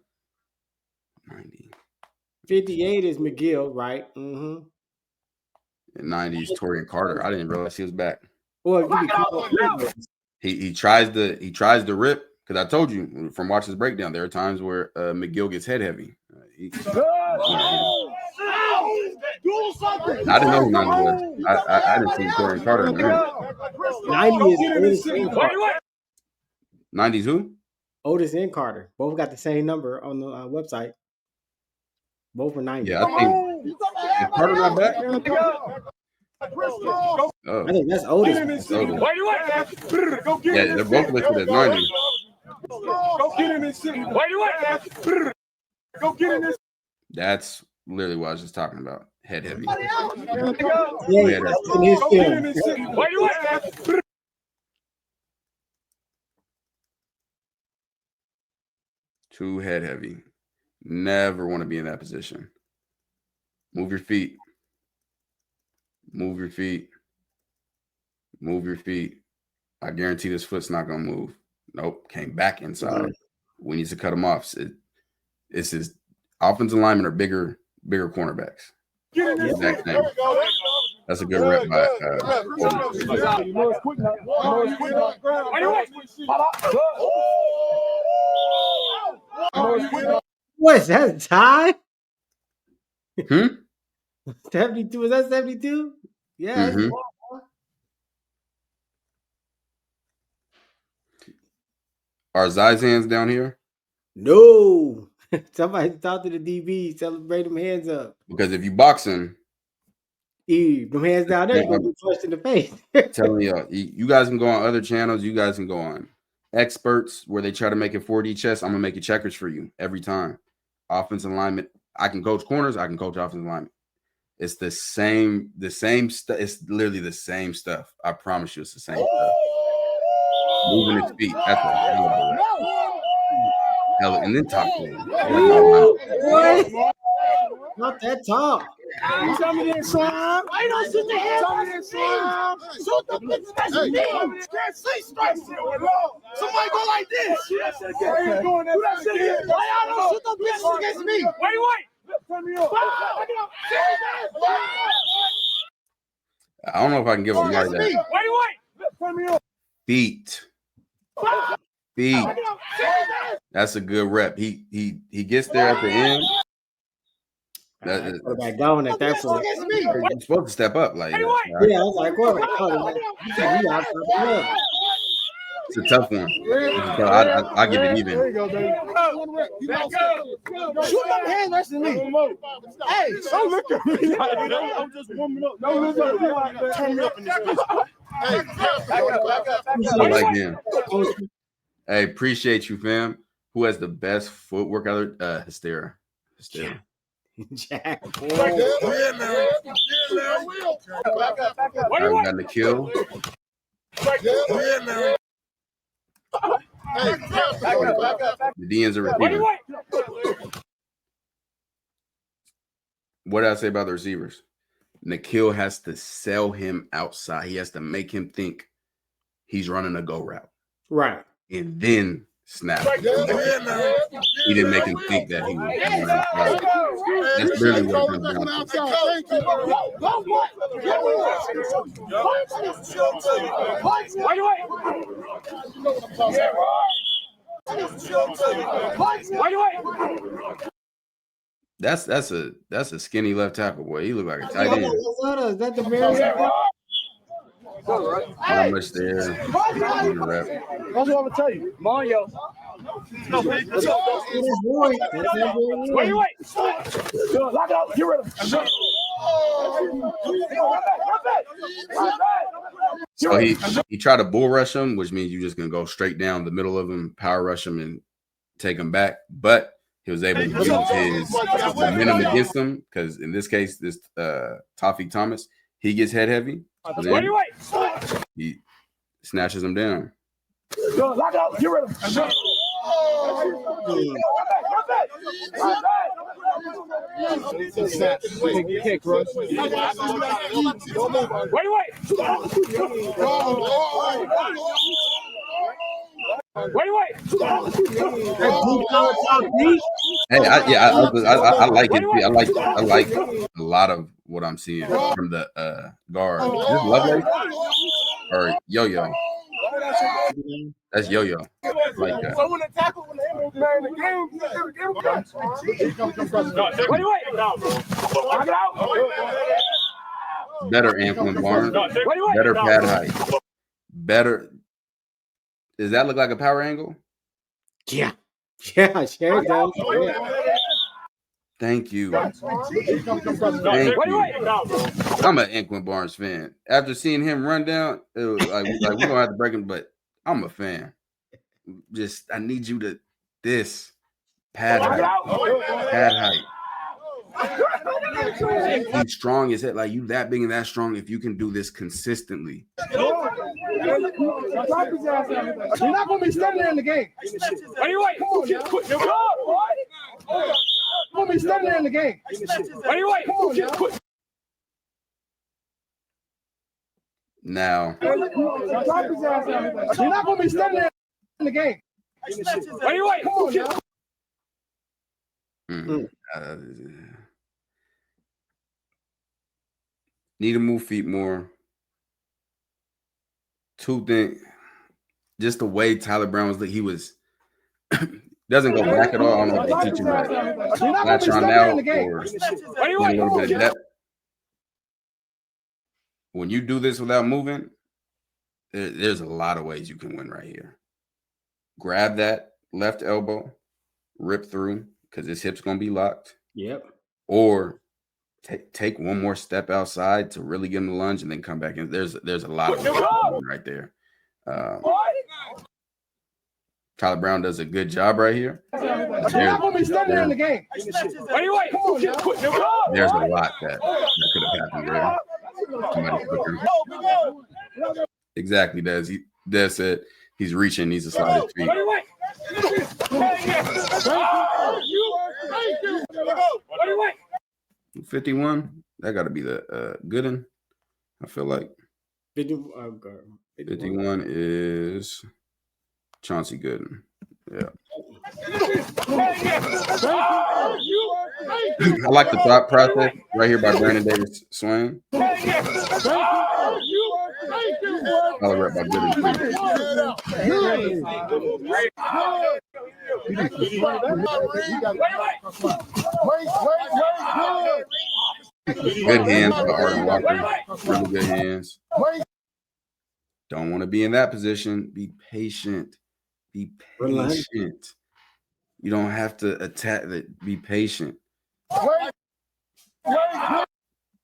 90. 58 is McGill, right? Mm-hmm. And 90 is Torian Carter. I didn't realize he was back. Well, He tries to rip, because I told you from watching his breakdown, there are times where McGill gets head heavy. I didn't know who 90 was. I didn't see Torian Carter. 90 is Otis and Carter. 90's who? Otis and Carter. Both got the same number on the website. Both were 90. Yeah, I think Carter not back. I think that's Otis. Yeah, they're both listed as 90. Go get him and sit. Go get him and That's literally what I was just talking about. Head heavy. Yeah, that's in his film. Too head heavy. Never want to be in that position. Move your feet. Move your feet. Move your feet. I guarantee this foot's not going to move. Nope. Came back inside. We need to cut him off. It's his offensive linemen are bigger cornerbacks. Exact same. That's a good rep by What is that, a tie? 72. 72. Is that 72? Yeah. Mm-hmm. Are Zai's hands down here? No. Somebody talk to the DB. Celebrate them hands up. Because if you boxing, them hands down there, you're going to be punched in the face. telling you guys can go on other channels. You guys can go on Experts where they try to make it 4D chess. I'm going to make it checkers for you every time. Offensive alignment. I can coach corners. I can coach offensive alignment. It's the same stuff. It's literally the same stuff. I promise you it's the same stuff. Moving his feet. That's a hell. And then top play. What? Not that top. Tell me that, slime. Why don't shoot the hands? Tell me that, slime. Shoot the bitch. That's me. Can't see strikes here. Somebody go like this. Do that shit again. Why y'all don't shoot the bitches against me? Wait. Turn me up. I don't know if I can give him like that. Wait. Turn me up. Feet. That's a good rep. He gets there at the end. Quarterback going at that point. You're supposed to step up, like yeah. I was like, quarterback. It's a tough one. So I give it even. There you go, baby. Shoot them hands next to me. Hey, don't look at me. I'm just warming up. Don't look at me like that. Turn me up in this bitch. I like him. Hey, appreciate you, fam. Who has the best footwork out there? Hystera. Jack. We got Nikhil. The DN's a receiver. What did I say about the receivers? Nikhil has to sell him outside. He has to make him think he's running a go route. Right. And then snap. He didn't make him think that he was running a route. That's really what it comes down to. That's a skinny left tackle, boy. He look like a tight end. Is that the very How much there? That's what I'm gonna tell you. Mario. Wait. Lock it out. Get rid of him. So he tried to bull rush him, which means you're just gonna go straight down the middle of him, power rush him, and take him back. But he was able to use his momentum against him because in this case, this Tawfiq Thomas, he gets head heavy. He snatches him down. Lock out. Get rid of him. Kick, Russ. Hey, I like it. I like a lot of what I'm seeing from the guard. Is this Lovelace or Yo-Yo? That's Yo-Yo. Like that. Better Anquan Barnes. Better pad height. Better. Does that look like a power angle? Yeah, sure does. Yeah. Thank you. Thank you. I'm an Anquan Barnes fan. After seeing him run down, it was like we don't have to break him, but I'm a fan. Just I need you to this pad height. He's strong as hell. Like you that big and that strong. If you can do this consistently. You're not gonna be standing there in the game. Come on, be standing there in the game. Now. You're not gonna be standing there in the game. Need to move feet more. Two things, just the way Tyler Brown was, he was doesn't go back at all. I don't know if they teach him that. Latch on now or a little bit of depth. When you do this without moving, there's a lot of ways you can win right here. Grab that left elbow, rip through because his hip's gonna be locked. Yep. Or take one more step outside to really get him the lunge and then come back in. There's a lot of right there. Tyler Brown does a good job right here. There's a lot that could have happened there. Somebody quicker. Exactly, Des said he's reaching, needs to slide his feet. 51. That got to be the Gooden. I feel like 51 is Chauncey Gooden. Yeah. I like the thought process right here by Brandon Davis Swain. I'll rep by Gooden. Good hands by Arden Walker. Really good hands. Don't want to be in that position. Be patient. Be patient. You don't have to attack that. Be patient.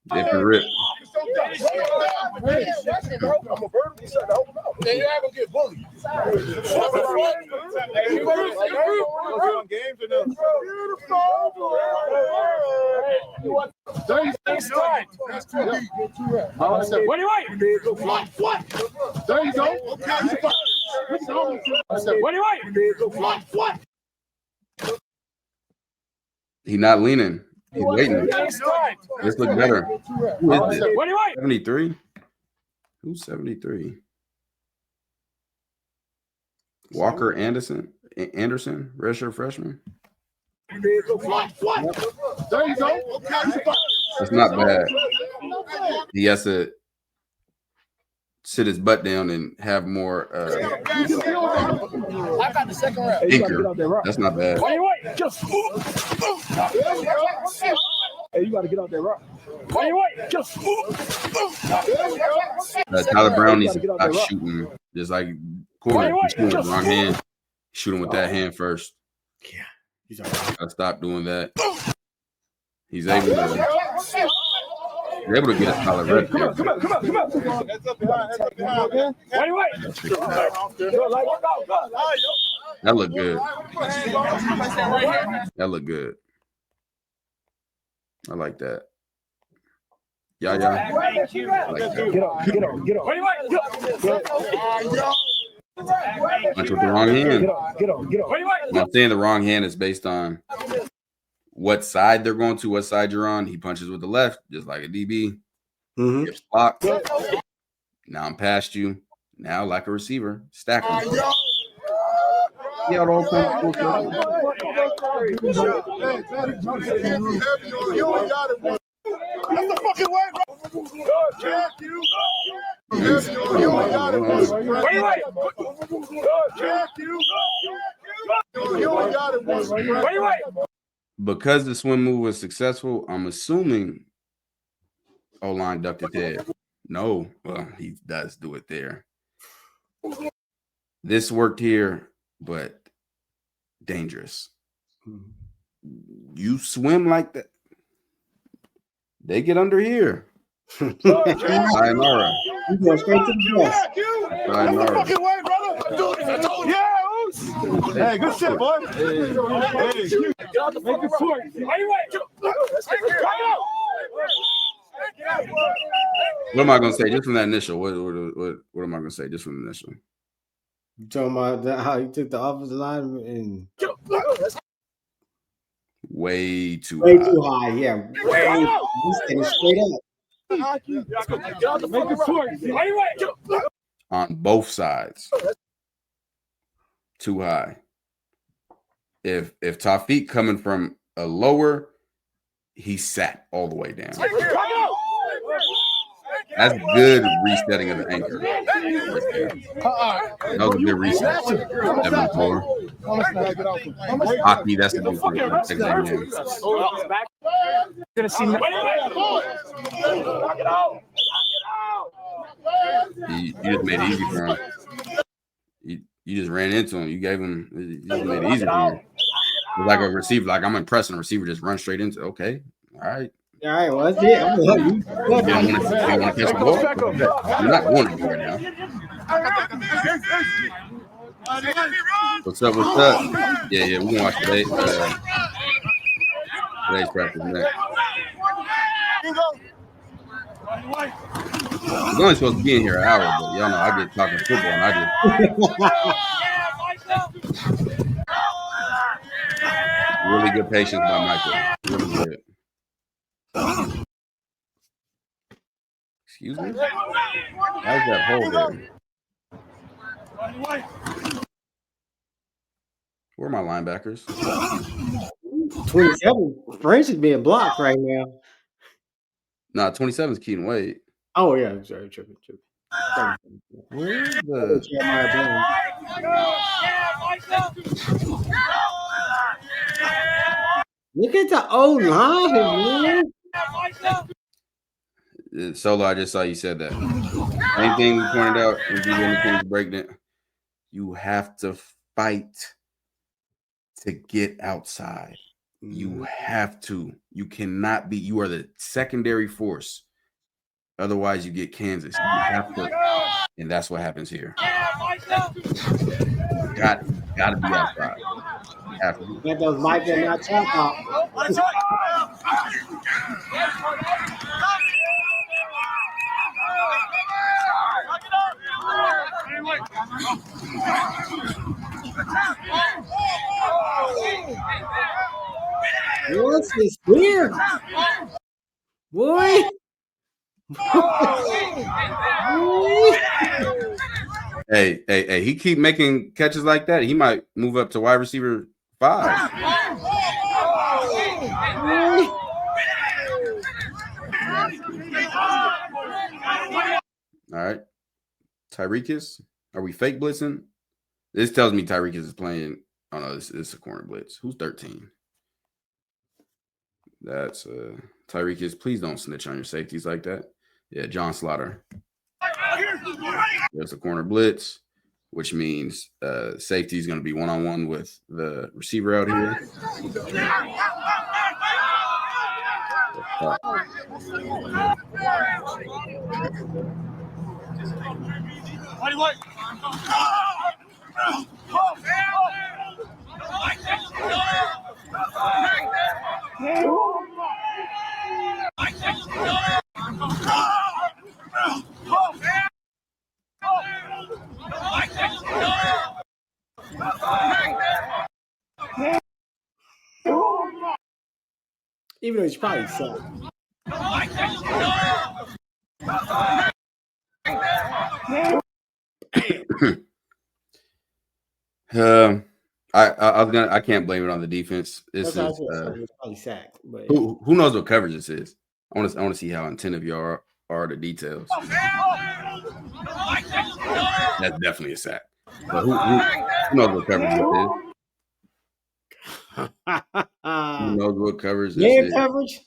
Dip and rip. There you go. He's not leaning. He's waiting. This look better. Who is it? 73? Who's 73? Walker Anderson, redshirt freshman. There you go. It's not bad. He has to sit his butt down and have more I got the second round. anchor. That's not bad. Hey, you got to get out there, rock. Tyler Brown needs to stop shooting. Just like Corey, he's shooting with the wrong hand. Shoot him with that hand first. Yeah. He's gotta stop doing that. He's able to You're able to get a solid red there. Come on. Wait. That looked good. That looked good. I like that. Yeah. Like Get on. punch with the wrong hand. Get on. I'm saying the wrong hand is based on what side they're going to, what side you're on. He punches with the left, just like a DB. Gets blocked. Now I'm past you. Now, like a receiver, stack him. Yeah, don't come. That's the fucking way, bro. Because the swim move was successful, I'm assuming O-line ducked his head. No, well, he does do it there. This worked here, but dangerous. You swim like that, they get under here. Sayonara. You go straight to the bus. Sayonara. Hey, good shit, boy. What am I gonna say just from that initial? What am I gonna say just from the initial? You talking about how he took the offensive line and Way too way high. too high, yeah. Way he's straight up. On both sides. Too high. If Taufeeq coming from a lower, he sat all the way down. That's good resetting of the anchor. That was a good reset. 7-4. Hockey, that's the new thing. Gonna see. You just made it easy for him. You just ran into him. You gave him. You just made it easy for him. It's like a receiver. Like I'm impressing a receiver, just run straight into. Okay, all right. All right, well, that's it. I'm gonna help you. You don't want to catch the ball? You're not going anywhere now. What's up? Yeah, we're gonna watch today's practice next. We're only supposed to be in here an hour, but y'all know I get talking football and I just really good patience by Michael. Really good. Excuse me? How's that hole there? Where are my linebackers? 27. French is being blocked right now. Nah, 27 is Keaton Wade. Oh, yeah. I'm sorry. Tripping. Where's the... Look at the old line, man. Solo, I just saw you said that. Anything we pointed out, if you anything breaking it, you have to fight to get outside. You have to. You cannot be. You are the secondary force. Otherwise, you get Kansas. You have to, and that's what happens here. Got to be outside. Have to. Get those mics and not chop out. What's this weird? Boy. Hey, he keep making catches like that. He might move up to wide receiver 5. All right. Tyreekis, are we fake blitzing? This tells me Tyreekis is playing. Oh no, this is a corner blitz. Who's 13? That's Tyreekis. Please don't snitch on your safeties like that. Yeah, John Slaughter. There's a corner blitz, which means safety is going to be one-on-one with the receiver out here. Even though he's probably sacked. I can't blame it on the defense. This is probably sacked. But who knows what coverage this is? I want to see how attentive y'all are to details. That's definitely a sack. But who knows what coverage this is? Who knows what coverage this is? Coverage?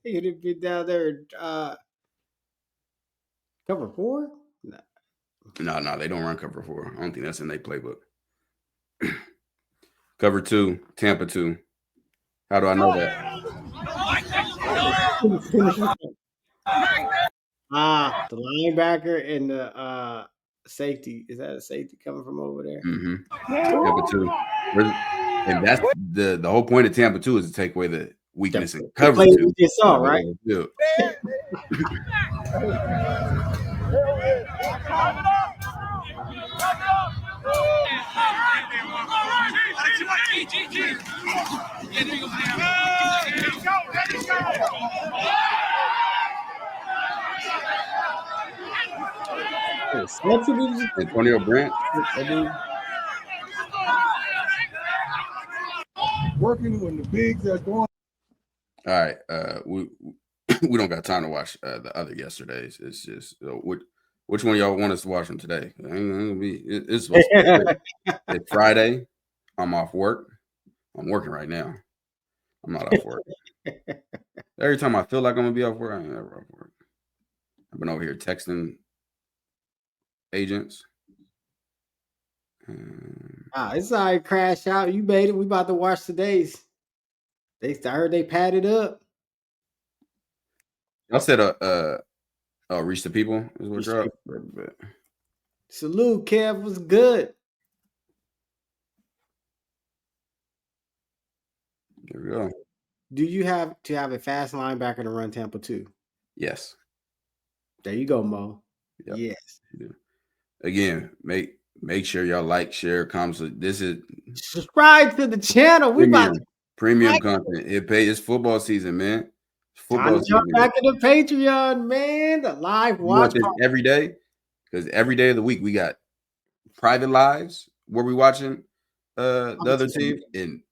You'd have been down there. Cover 4? No, they don't run cover 4. I don't think that's in their playbook. Cover 2, Tampa 2. How do I know that? The linebacker and the safety. Is that a safety coming from over there? Mm-hmm. Tampa 2. And that's the whole point of Tampa 2 is to take away the weakness in cover 2. We just saw, right? Antonio Brandt. Working when the bigs are going. All right, we don't got time to watch the other yesterdays. It's just which one y'all want us to watch from today? It's Friday. I'm off work. I'm working right now. I'm not off work. Every time I feel like I'm gonna be off work, I ain't never off work. I've been over here texting agents. It's all right, crash out. You made it. We about to watch today's. I heard they padded up. Y'all said reach the people is what dropped. Salute, Kev. Was good. There we go. Do you have to have a fast linebacker to run Tampa 2? Yes. There you go, Mo. Yep. Yes. Again, make sure y'all like, share, comment. This is subscribe to the channel. We about premium content. It's football season, man. Football season. Jump back in the Patreon, man. The live watch every day, because every day of the week we got private lives where we watching the other team, and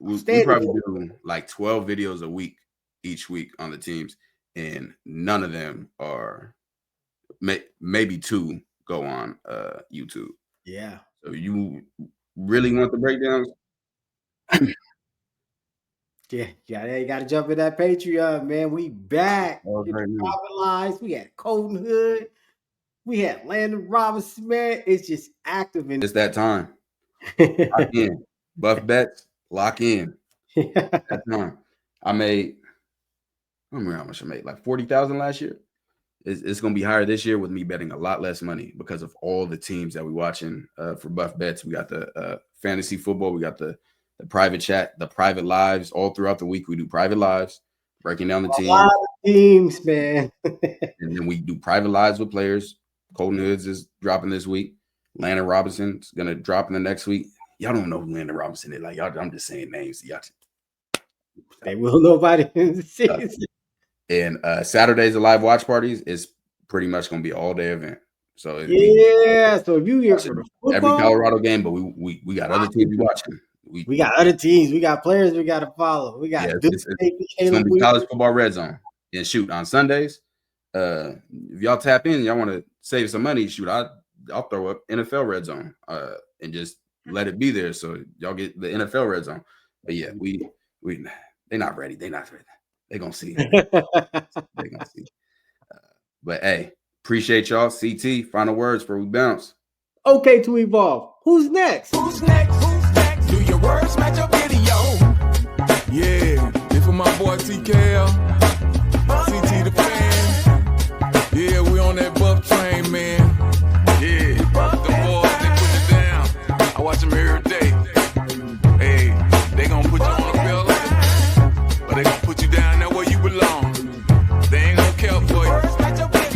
we probably do like 12 videos a week each week on the teams, and none of them are maybe 2 go on YouTube. Yeah. So you really want the breakdowns? Yeah, you got to jump in that Patreon, man. We back. Private lives. We had Colton Hood. We had Landon Robinson, man. It's just active. It's that time. Lock in. Buff bets, lock in. That time. I don't remember how much I made. Like 40,000 last year. It's going to be higher this year with me betting a lot less money because of all the teams that we watching for Buff Bets. We got the fantasy football. We got the private chat, the private lives. All throughout the week, we do private lives, breaking down the teams. A lot of teams, man. And then we do private lives with players. Colton Hoods is dropping this week. Landon Robinson's going to drop in the next week. Y'all don't know who Landon Robinson is. Like, I'm just saying names. Y'all. They will know by the end of the season. And Saturdays of live watch parties is pretty much going to be all day event. So so if you hear for the football, every Colorado game, but we got other teams watching. We got other teams. We got players we got to follow. We got it's going to be college football red zone. And shoot, on Sundays, if y'all tap in, y'all want to save some money, shoot, I'll throw up NFL red zone and just let it be there so y'all get the NFL red zone. But yeah, they're not ready. They're not ready. They're going to see. They're going to see. But hey, appreciate y'all. CT, final words before we bounce. Okay, to evolve. Who's next? Who's next? Do your words match your video? Yeah. my boy TKL, CT the fan. Yeah, we on that Buff train, man. Yeah, the boys, they put it down. I watch them every day. Hey, they gon' put you on a belt, but they gon' put you down there where you belong. They ain't gon' care for you.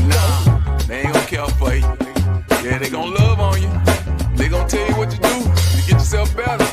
Nah, they ain't gon' care for you. Yeah, they gon' love on you. They gon' tell you what to do to get yourself better.